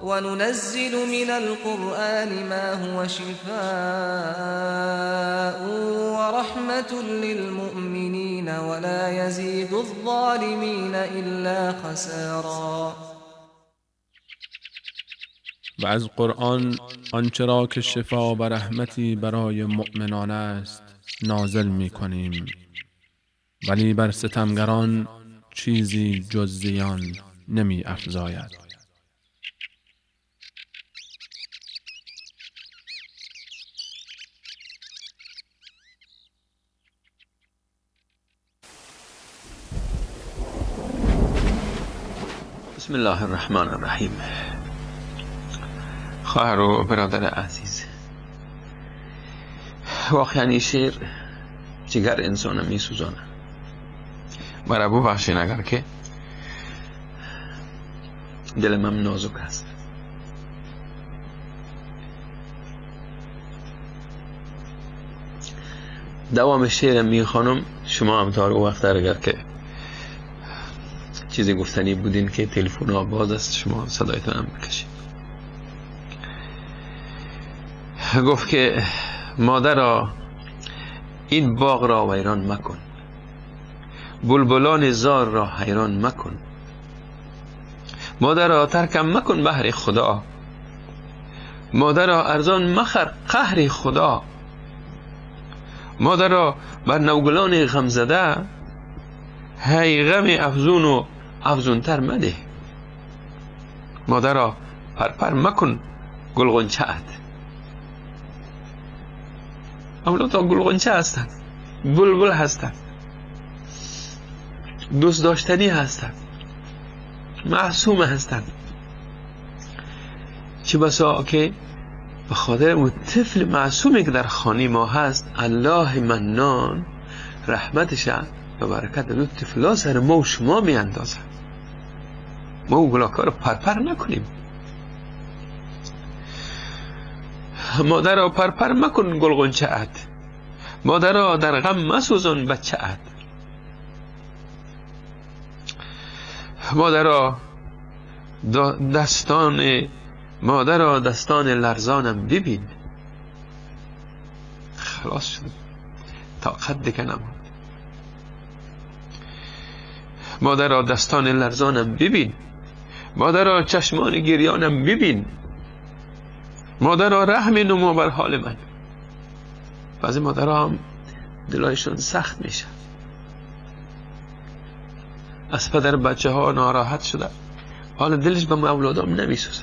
وننزل من القرآن ما هو شفاء ورحمة للمؤمنين ولا يزيد الظالمين إلا خسارا. و از قرآن آنچه را که شفا و رحمتی برای مؤمنان است نازل می کنیم، ولی بر ستمگران چیزی جز زیان نمی افزاید. بسم الله الرحمن الرحیم. خواهر و برادر عزیز، واقعا این شعر جگر انسان می سوزانه. برای ببخشین اگر که دل من نازک است. دوام شعر می خانم، شما هم تا وقت اگر که چیزی گفتنی بودین که تلفن ها باز است، شما صدایتون هم بکشید. گفت که مادرا این باغ را ویران مکن، بلبلان زار را حیران مکن. مادرا ترکم مکن بهر خدا، مادرا ارزان مخر قهر خدا. مادرا بر نوگلان غم زده، هی غم افزون و افزونتر مده. مادرا پرپر مکن گلغنچه ات. اولاد ها گلغنچه هستند، بلبل هستند، دوست داشتنی هستند، معصوم هستند. چه بسا که به خاطر اون طفل معصومی که در خانه ما هست، الله منان رحمتش و برکت دو طفلا سر ما و شما می اندازن. ما او گلاکار رو پرپر نکنیم. مادرها پرپر مکن گلغنچه ات، مادرها در غم مسوزان بچه ات. مادرها دستان لرزانم ببین. خلاص شد، طاقت دیگه نماند. مادرها دستان لرزانم ببین، مادرها چشمان گریانم ببین. مادرها رحم نما بر حال من. بعضی مادرها هم دلایشون سخت میشه، از پدر بچه ها ناراحت شده، حالا دلش به اولادام نمیسوزه.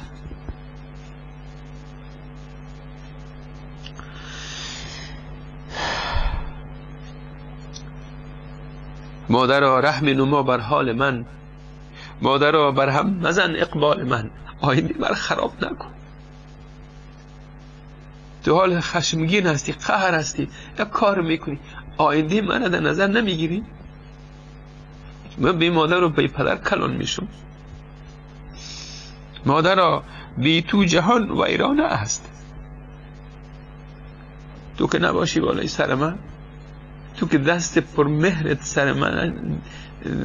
مادرها رحم نما بر حال من، مادرها بر هم مزن اقبال من. آینده بر خراب نکن. تو حال خشمگین هستی، قهر هستی، یک کار میکنی، آینده من در نظر نمیگیری؟ من بی مادر و بی پدر کلان میشم. مادرها بی تو جهان ویرانه است. تو که نباشی بالای سر من، تو که دست پر مهرت سر من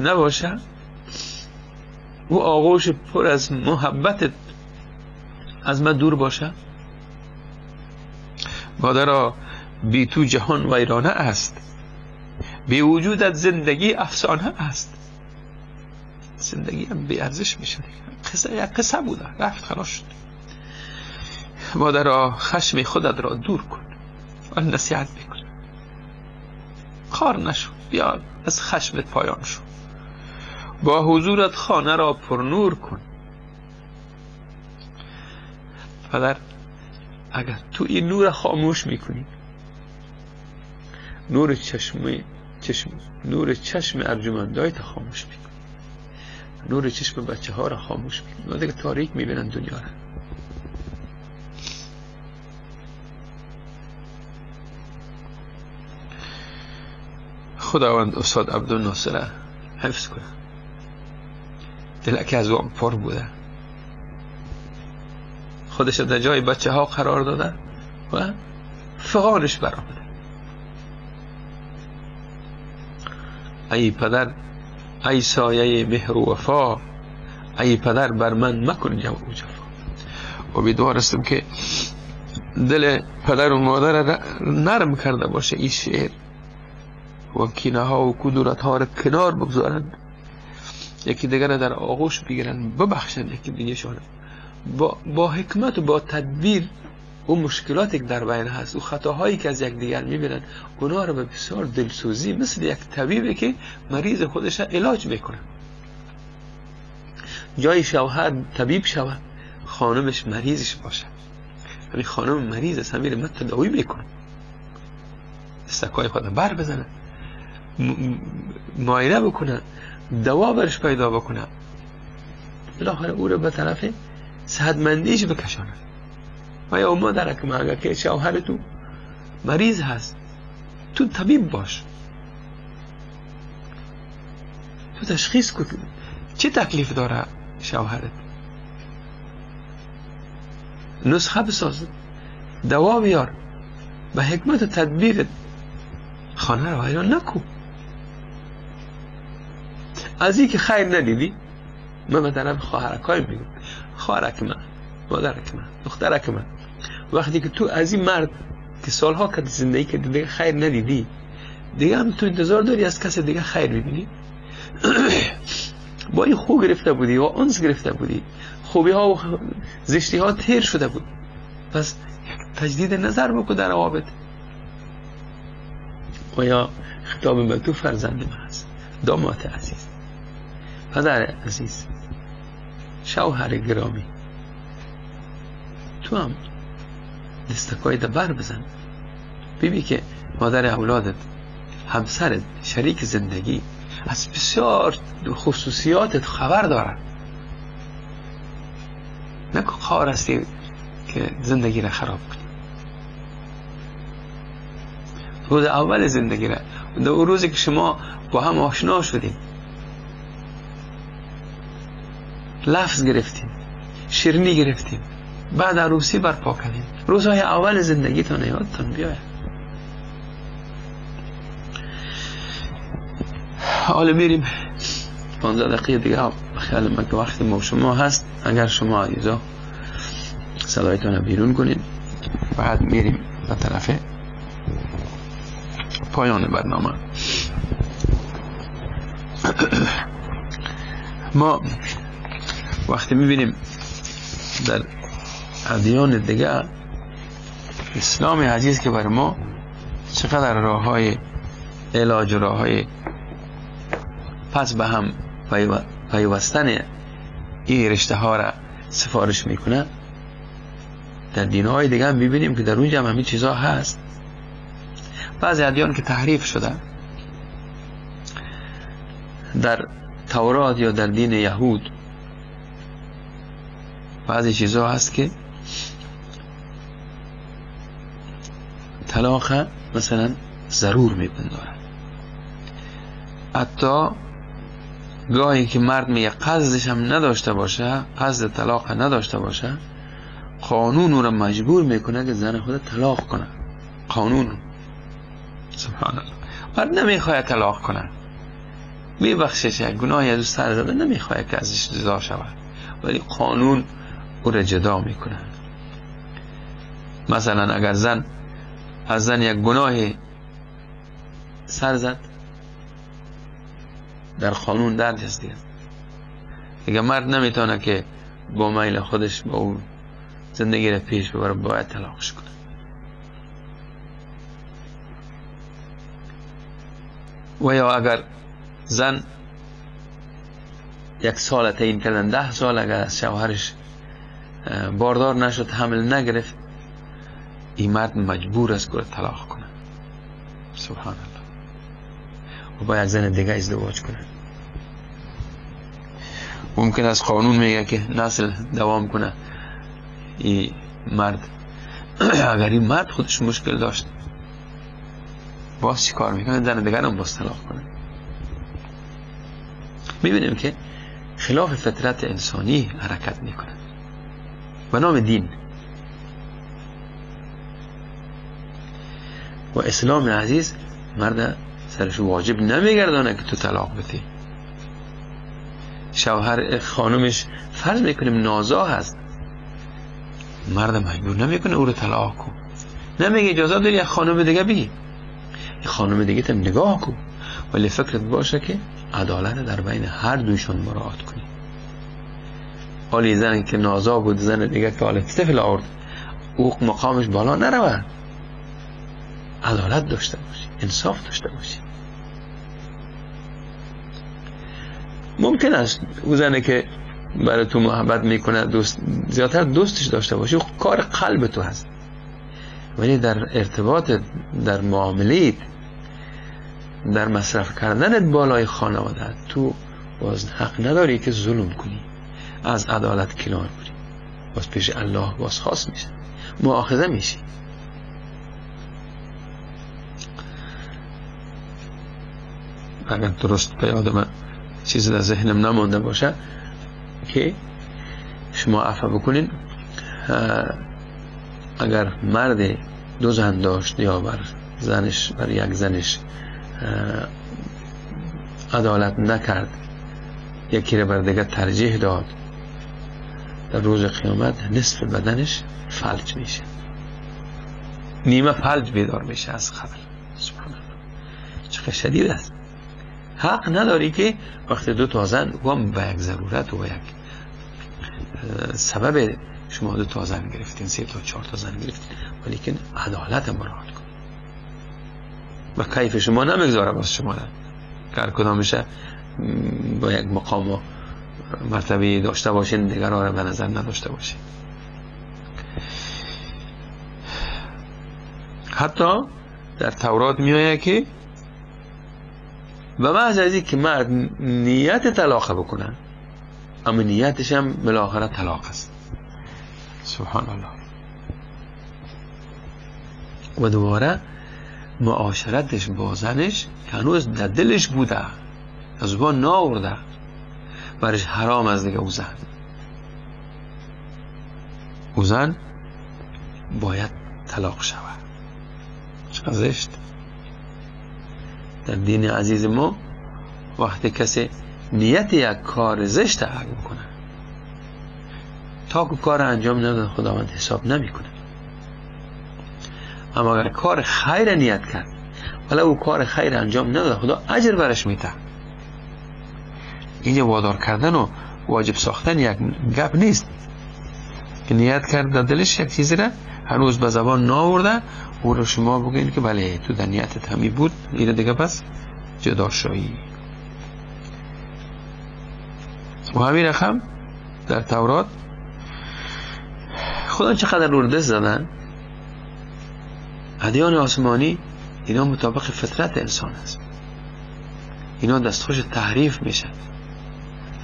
نباشه، او آغوش پر از محبتت از من دور باشه؟ مادرها بی تو جهان ویرانه است، بی وجودت زندگی افسانه است. زندگی هم بی ارزش میشه. یک قصه بوده رفت خلاص شد. مادرها خشم خودت را دور کن و نصیحت بکن. خار نشو، بیا از خشمت پایان شو. با حضورت خانه را پر نور کن. پدر اگر تو این نور خاموش میکنی، نور چشم ارجمندای تا خاموش میکنی، نور چشم بچه ها را خاموش میکنی، اونا دیگه تاریک میبینن دنیا را. خداوند استاد عبدالناصر حفظ کنه. دلک از اون پر بوده، خودش در جای بچه ها قرار داده و فغانش برآمده. ای پدر، ای سایه مهر و وفا، ای پدر بر من مکن جو و جفا. امیدوارستم که دل پدر و مادر را نرم کرده باشه این شعر و کینه ها و کدورت ها را کنار بگذارند، یکی دیگر در آغوش بگیرن، ببخشن یکی دیگه شان با حکمت و با تدبیر و مشکلاتی که در بین هست و خطاهایی که از یک دیگر میبینن اونا رو به بسیار دلسوزی مثل یک طبیبی که مریض خودش علاج میکنه. جای شوهر طبیب شود، خانمش مریضش باشه. همین خانم مریض است، همین من تداوی میکنه، استکای خود بر بزنه، معاینه بکنه، دوا برش پیدا بکنه، بالاخره او رو به طرف صحتمندیش بکشانه. و یا مادرک مگه که شوهر تو مریض هست، تو طبیب باش، تو تشخیص کن چه تکلیف داره شوهرت، نسخه بساز، دوا بیار، به حکمت و تدبیر خانه رو ویران نکن. از این که خیر ندیدی، من به طرف خواهرکای میگم، خواهرک من، مادرک من، دخترک من، وقتی که تو از این مرد که سالها که زندگی که دیگه خیر ندیدی، دیگه هم تو انتظار داری از کسی دیگه خیر ببینی؟ با این خوب گرفته بودی و انس گرفته بودی، خوبی ها و زشتی ها تیر شده بود، پس تجدید نظر بکن در روابط. و یا خطاب به تو فرزند من هست، داماد عزیز، پدر عزیز، شوهر گرامی، تو هم دستکای بر بزن، ببین که مادر اولادت، همسرت، شریک زندگی از بسیار خصوصیاتت خبر دارن. نکن خواهر هستی که زندگی را خراب کنی. روز اول زندگی را، در اون روزی که شما با هم آشنا شدیم، لفظ گرفتیم، شیرینی گرفتیم، بعد عروسی برپا کردیم، روزهای اول زندگیتان یادتان بیاید. حالا میریم 15 دقیقه دیگه خیال من که وقت ما شما هست. اگر شما عزیزا صدایتان بیرون کنید، بعد میریم به طرف پایان برنامه. ما وقتی میبینیم در ادیان دیگه اسلام عزیز که بر ما چقدر راه های علاج، راه های پس به هم پیوستن این رشته ها را سفارش میکنه، در دین های دیگه هم ببینیم که در اونجا هم همین چیزها هست. بعضی ادیان که تحریف شده، در تورات یا در دین یهود بعضی چیزها هست که طلاق مثلا ضرور میپندارن. حتی گاهی که مرد میگه قصدش هم نداشته باشه، قصد طلاق نداشته باشه، قانون او را مجبور میکنه که زن خود طلاق کنه. قانون، سبحان الله، مرد نمیخواد طلاق کنه، میبخشش، یک گناهی از سر زده نمیخواد که ازش جدا شود، ولی قانون او را جدا میکنه. مثلا اگر زن از زن یک گناه سر زد، در قانون درج است دیگه. اگر مرد نمیتونه که با میل خودش با او زندگی را پیش ببره، باید طلاقش کنه. و یا اگر زن 1 سال تعیین کردن، 10 سال اگر از شوهرش باردار نشد، حمل نگرفت، این مرد مجبور است که طلاق کنه. سبحان الله. و با یک زن دیگه ازدواج کنه. ممکن است قانون میگه که نسل دوام کنه. این مرد اگر این مرد خودش مشکل داشت، باز چی کار میکنه؟ زن دیگر هم باز طلاق کنه. میبینیم که خلاف فطرت انسانی حرکت میکنه به نام دین. و اسلام عزیز مرد سرش واجب نمیگردانه که تو طلاق بدی. شوهر خانمش فرض میکنیم نازا هست، مرد مجبور نمیکنه او رو طلاق کن. نمیگه اجازه داری یک خانم دیگه بگی، یک خانم دیگه تم نگاه کن، ولی فکرت باشه که عدالت در بین هر دویشون مراعات کنی. حالی زن که نازا بود، زن دیگه که حالا طفل آورد، او مقامش بالا نرود. عدالت داشته باشی، انصاف داشته باشی. ممکن است او زنی که برای تو محبت میکنه زیادتر دوستش داشته باشی، کار قلب تو هست، ولی در ارتباط، در معاملات، در مصرف کردنت بالای خانواده تو باز حق نداری که ظلم کنی، از عدالت کنار بری، باز پیش الله باز خاص میشه، مؤاخذه میشی. اگر درست به یاد من چیزی در ذهنم نمانده باشه که شما عفو بکنین، اگر مرد 2 زن داشت یا بر یک زنش عدالت نکرد، یکی را بر دیگر ترجیح داد، در روز قیامت نصف بدنش فلج میشه، نیمه فلج بیدار میشه از خبر. سبحان الله، چقدر شدید است. حق نداری که وقتی 2 زن و به یک ضرورت و یک سبب شما 2 زن گرفتین، 3 تا 4 زن گرفتین، ولی که عدالت مراعات کن. و کیف شما نمیگذاره باز شما هر کدامشه با یک مقام و مرتبه داشته باشین، دیگران را به نظر نداشته باشین. حتی در تورات میآید که و محض از این که مرد نیت طلاق بکنن، اما نیتش هم بالاخره طلاق است. سبحان الله. و دوباره معاشرتش با زنش که هنوز در دلش بوده، از زبان ناورده، برش حرام از دیگه او زن باید طلاق شود. چقدر زشت. در دین عزیز ما وقتی کسی نیت یک کار زشت بکنه، تا که کار انجام نداد خداوند حساب نمیکنه. اما اگر کار خیر نیت کرد ولی او کار خیر انجام نداد، خدا اجر برش میده. اینجا وادار کردن و واجب ساختن یک گپ نیست که نیت کرد در دلش یک چیزی را هنوز به زبان ناورده، او رو شما بگین که بله تو در نیتت همی بود، این دیگه بس جدا شایی. و همین رقم در تورات خدا چقدر رو دست زدن. ادیان آسمانی اینا مطابق فطرت انسان است، اینا دستخوش تحریف میشن.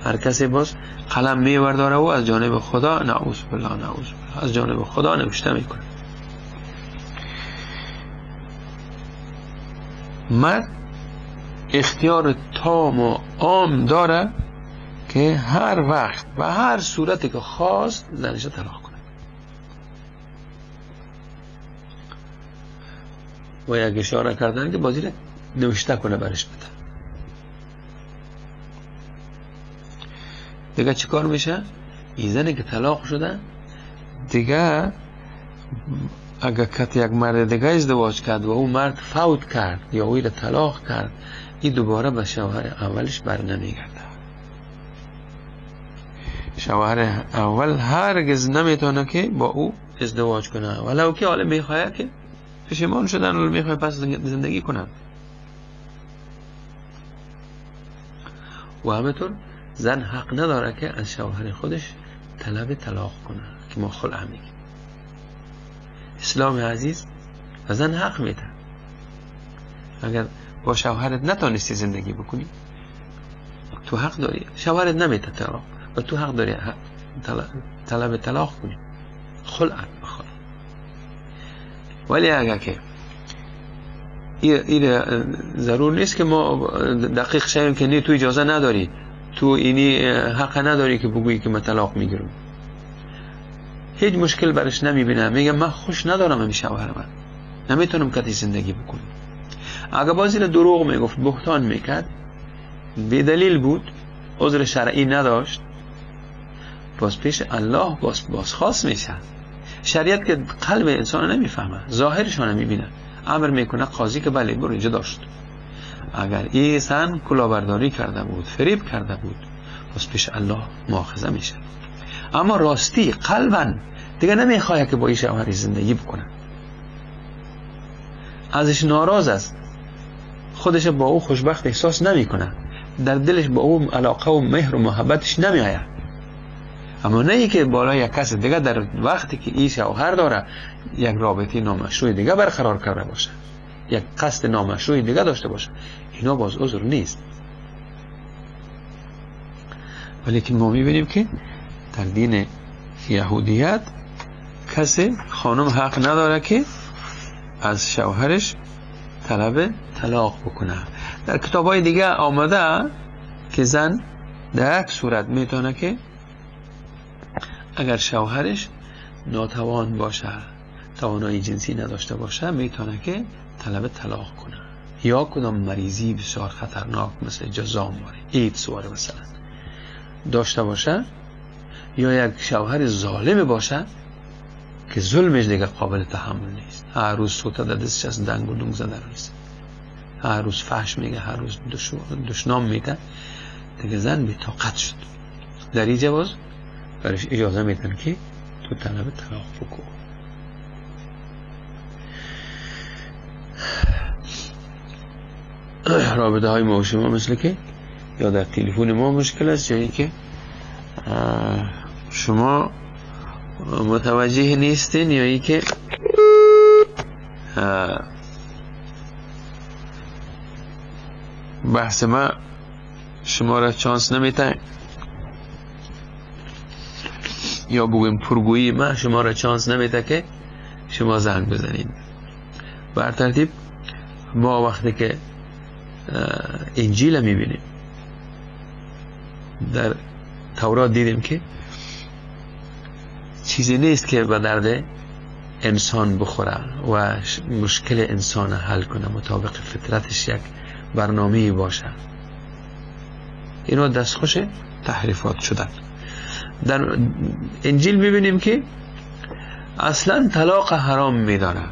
هر کسی باز قلم میورداره و از جانب خدا نعوذ بالله از جانب خدا نوشته میکنه. مرد اختیار تام و عام داره که هر وقت و هر صورتی که خواست زنش طلاق کنه. و یک اشاره کردن که بازی نوشته کنه برش بده. دیگه چی کار میشه؟ این زنی که طلاق شده دیگه اگر کت یک مرد دیگه ازدواج کرد و اون مرد فوت کرد یا اوی را طلاق کرد، این دوباره به شوهر اولش بر نمیگرده. شوهر اول هرگز نمیتونه که با او ازدواج کنه، ولو که حالا میخواه که پشیمان شدن و میخواه پس زندگی کنن. و همینطور زن حق نداره که از شوهر خودش طلب طلاق کنه که ما خلع میگیم. اسلام عزیز و زن حق میده اگر با شوهرت نتونستی زندگی بکنی تو حق داری، شوهرت نمیده طلاق و تو حق داری طلب طلاق کنی، خلعت بخوای. ولی اگر که این ضرور نیست که ما دقیق شویم که نه تو اجازه نداری، تو اینی حق نداری که بگویی که من طلاق میگیرم. هیچ مشکل برش نمیبینم، میگم من خوش ندارم همین شوهر من، نمیتونم کتی زندگی بکنم. اگر بازی دروغ میگفت، بهتان میکرد، بی دلیل بود، عذر شرعی نداشت، باز پیش الله بازخواست میشه. شریعت که قلب انسان نمیفهمه، ظاهرشان نمیبینه، امر میکنه قاضی که بله برو اینجا داشت. اگر این زن کلاهبرداری کرده بود، فریب کرده بود، باز پیش الله مؤاخذه میشه. اما راستی قلباً دیگه نمیخواد که با این شوهر زندگی بکنه، ازش ناراض است، خودش با او خوشبخت احساس نمیکنه، در دلش با او علاقه و مهر و محبتش نمیآید. اما نه ای که بالای یک کس دیگه در وقتی که این شوهر داره یک رابطه نامشروع دیگه برقرار کرده باشه، یک قصد نامشروع دیگه داشته باشه، اینا باز عذر نیست. ولی که ما میبینیم که در دین یهودیت کسی خانم حق نداره که از شوهرش طلب طلاق بکنه. در کتابای دیگه آمده که زن در یک صورت میتونه که اگر شوهرش ناتوان باشه، توانایی جنسی نداشته باشه، میتونه که طلب طلاق کنه. یا کدام مریضی بسیار خطرناک مثل جذام ایدز مثلا داشته باشه، یا یک شوهر ظالم باشه که ظلمش دیگه قابل تحمل نیست، هر روز سوتا در دستش از دنگ و دونگ زده نیست، هر روز فحش میگه، هر روز دشنام میگه، دیگه زن بی طاقت شد. در اینجا باز برش اجازه میدن که تو طلب طلاق بکن. رابطه های ما و شما مثل که یا در تلفن ما مشکل است، جایی که شما متوجه نیستین یا ای که بحث ما شما را چانس نمیتن، یا بگویم پرگویی ما شما را چانس نمیده که شما زنگ بزنید. بر ترتیب ما وقتی که انجیل میبینیم، در تورات دیدیم که چیزی نیست که به درد انسان بخوره و مشکل انسان حل کنه، مطابق فطرتش یک برنامه‌ای باشه. اینو دستخوش تحریفات شدن. در انجیل میبینیم که اصلا طلاق حرام میداره.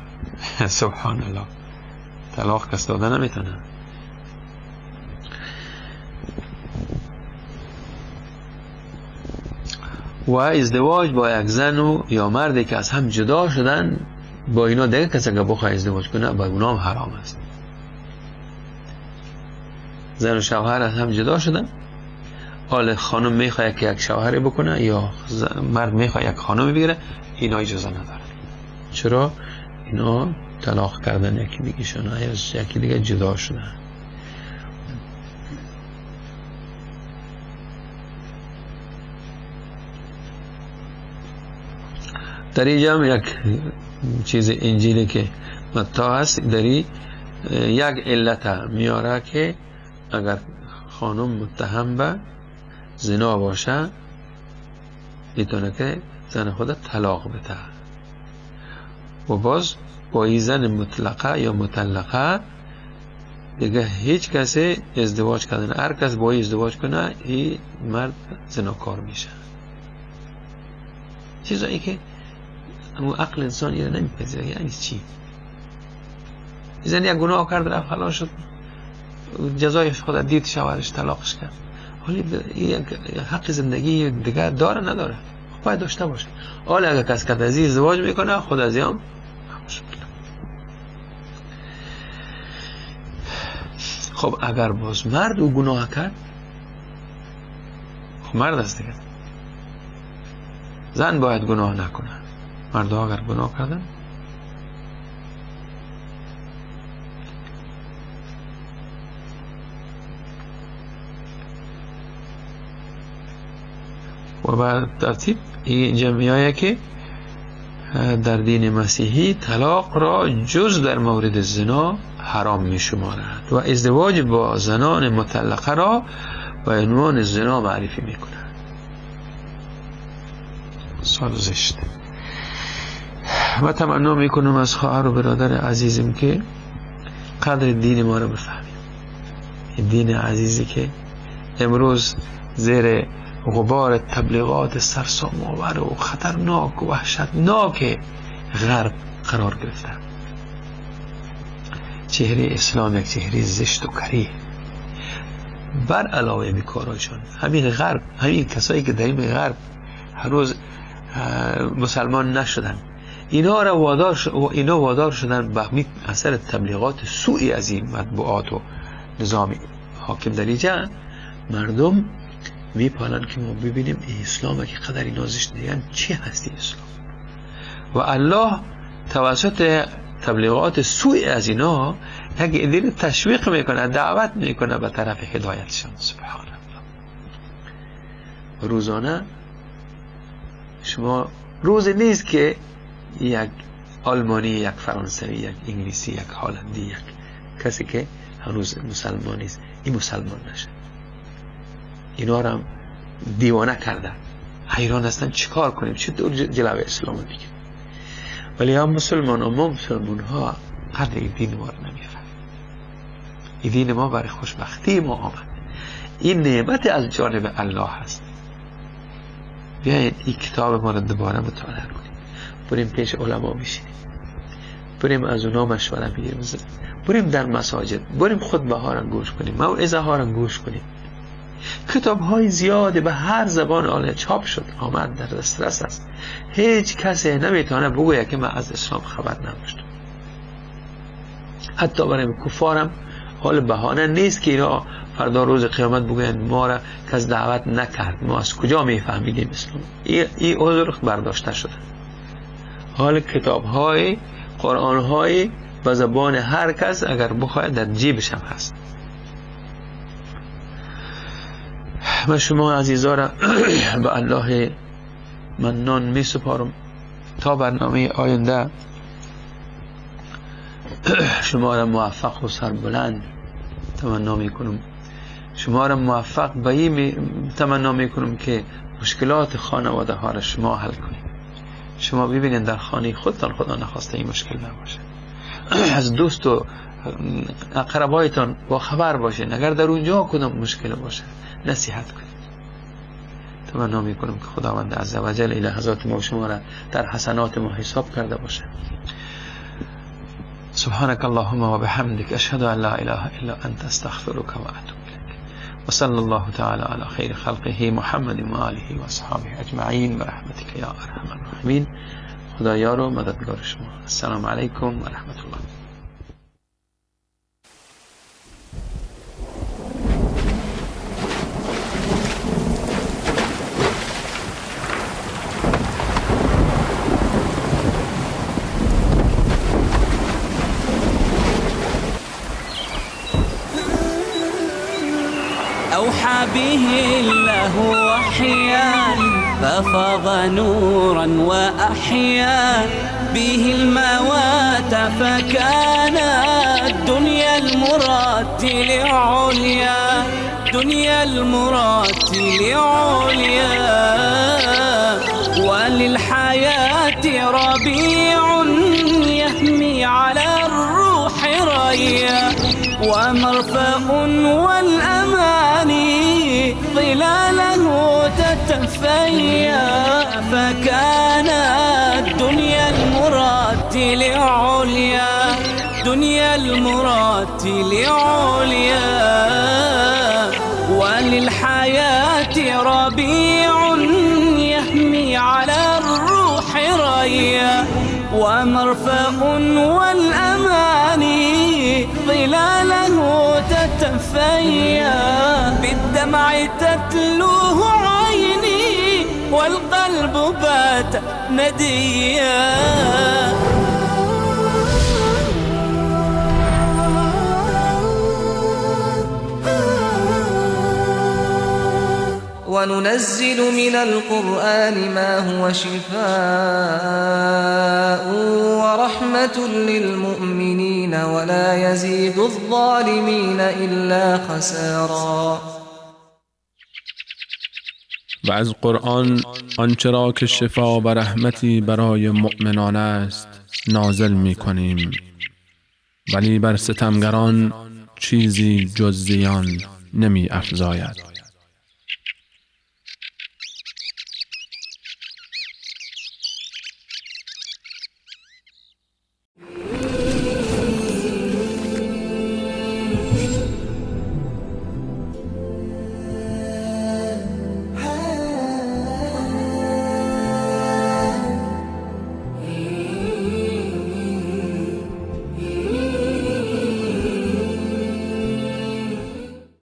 سبحان الله، طلاق کس داده نمیتونه. و ازدواج با یک زن و یا مردی که از هم جدا شدن، با اینا دیگه کسی که بخواه ازدواج کنه با اونا هم حرام است. زن و شوهر از هم جدا شدن، حال خانم میخواه که یک شوهری بکنه یا مرد میخواه یک خانم بگیره، اینا اجازه نداره. چرا؟ اینا طلاق کردن یکی دیگه شونه یا یکی دیگه جدا شدن. در اینجا هم یک چیز انجیلی که متی هست، داری یک علت میاره که اگر خانم متهم به زنا باشه میتونه که زن خود طلاق بده. و باز با این زن مطلقه یا مطلقه دیگه هیچ کسی ازدواج کردن، هر کس با ازدواج کنه این مرد زناکار میشه. چیزایی که عقل انسان یه نمیپذیره. یعنی چی؟ زن یک گناه کرد رفت حلال شد، جزایش خود دید، شوهرش طلاقش کرد، ولی حق زندگی دیگه داره نداره؟ باید داشته باشه. حالا اگر کس که از ازدواج میکنه خود از هم خب اگر باز مرد او گناه کرد، خب مرد است دیگه. زن باید گناه نکنه. مردها اگر گناه کردن و به ترتیب این جمعیه که در دین مسیحی طلاق را جز در مورد زنا حرام می شمارد و ازدواج با زنان مطلقه را به عنوان زنا معرفی می کند. سال زشت. و تمنا می کنم از خواهر و برادر عزیزم که قدر دین ما را بفهمیم. این دین عزیزی که امروز زیر غبار تبلیغات سرسام‌آور و خطرناک و وحشتناک غرب قرار گرفته. چهره اسلام یک چهره زشت و کریه. بر علاوه بیکارایشان همین غرب، همین کسایی که در این غرب هر روز مسلمان نشدن، اینا وادار شدن به همین اثر تبلیغات سوئی از این مطبوعات و نظام حاکم در اینجا مردم میپالن که ما ببینیم اسلام که قدر اینا زشت دیگن چی هستی اسلام. و الله توسط تبلیغات سوء از اینا یک ایده تشویق میکنه، دعوت میکنه به طرف هدایتشان. سبحان الله. روزانه شما روز نیست که یک آلمانی، یک فرانسوی، یک انگلیسی، یک هلندی، یک کسی که هنوز مسلمان نیست این مسلمان نشه. اینا را هم دیوانه کردن، حیران هستن چیکار کنیم، چطور جلوه اسلام بگیریم. ولی هم مسلمان و ما مسلمان ها قدر این دین ما را نمیفهم. این دین ما برای خوشبختی ما آمد. این نعمت از جانب الله هست. بیاین این کتاب ما را دوباره مطالعه کنیم، بریم پیش علما بشینیم، بریم از اونا مشوره بگیریم، بریم در مساجد، بریم خطبه ها را گوش کنیم، موعظه ها را گوش کنیم. کتاب های زیاده به هر زبان عالم چاپ شد، آمد، در دسترس است. هیچ کسی نمیتونه بگوید که من از اسلام خبر نداشتم. حتی برای کفارم حال بهانه نیست که اینا فردا روز قیامت بگویند ما را کس دعوت نکرد، ما از کجا میفهمیدیم اسلام. این عذر برداشته شده. حال کتاب های قرآن های به زبان هر کس اگر بخواهد در جیبش هم هست. من شما عزیزا را به الله منان می سپارم تا برنامه آینده شما را موفق و سربلند تمنا می کنم. شما را موفق به این تمنا می کنم که مشکلات خانواده ها را شما حل کنید. شما ببینید در خانه خودتان خدا نخواسته این مشکل نباشه. از دوست و اقربایتان با خبر باشین، اگر در اونجا کدام مشکل باشه نصیحت کنید. تمنا میکنم که خداوند عزوجل این لحظات ما شما را در حسنات ما حساب کرده باشه. سبحانك اللهم وبحمدك اشهد ان لا اله الا انت استغفرك واتوب اليك وصلى الله تعالى على خير خلقه محمد وآله واصحابه اجمعین برحمتك یا ارحم الراحمین. خدایار و مددگار شما. السلام علیکم و رحمت الله. أوحى به الله وحيا ففاض نورا وأحيا به الموات فكان دنيا المراتل عليا، دنيا المراتل عليا. وللحياة ربيع يهمي على الروح رايا. ريا ومرفأ والأماني ظلاله تتفيا فكان الدنيا المراد لعليا دنيا المراد لعليا وللحياة ربيع يهمي على الروح ريا ومرفأ والأماني ظلاله تتفيا بالدمع تتلوه عيني والقلب بات نديا وننزل من القرآن ما هو شفاء ورحمة للمؤمنين ولا يزيد الظالمين إلا خسارا. و از قرآن آنچه را که شفا و رحمتی برای مؤمنان است نازل می کنیم، ولی بر ستمگران چیزی جز زیان نمی افزاید.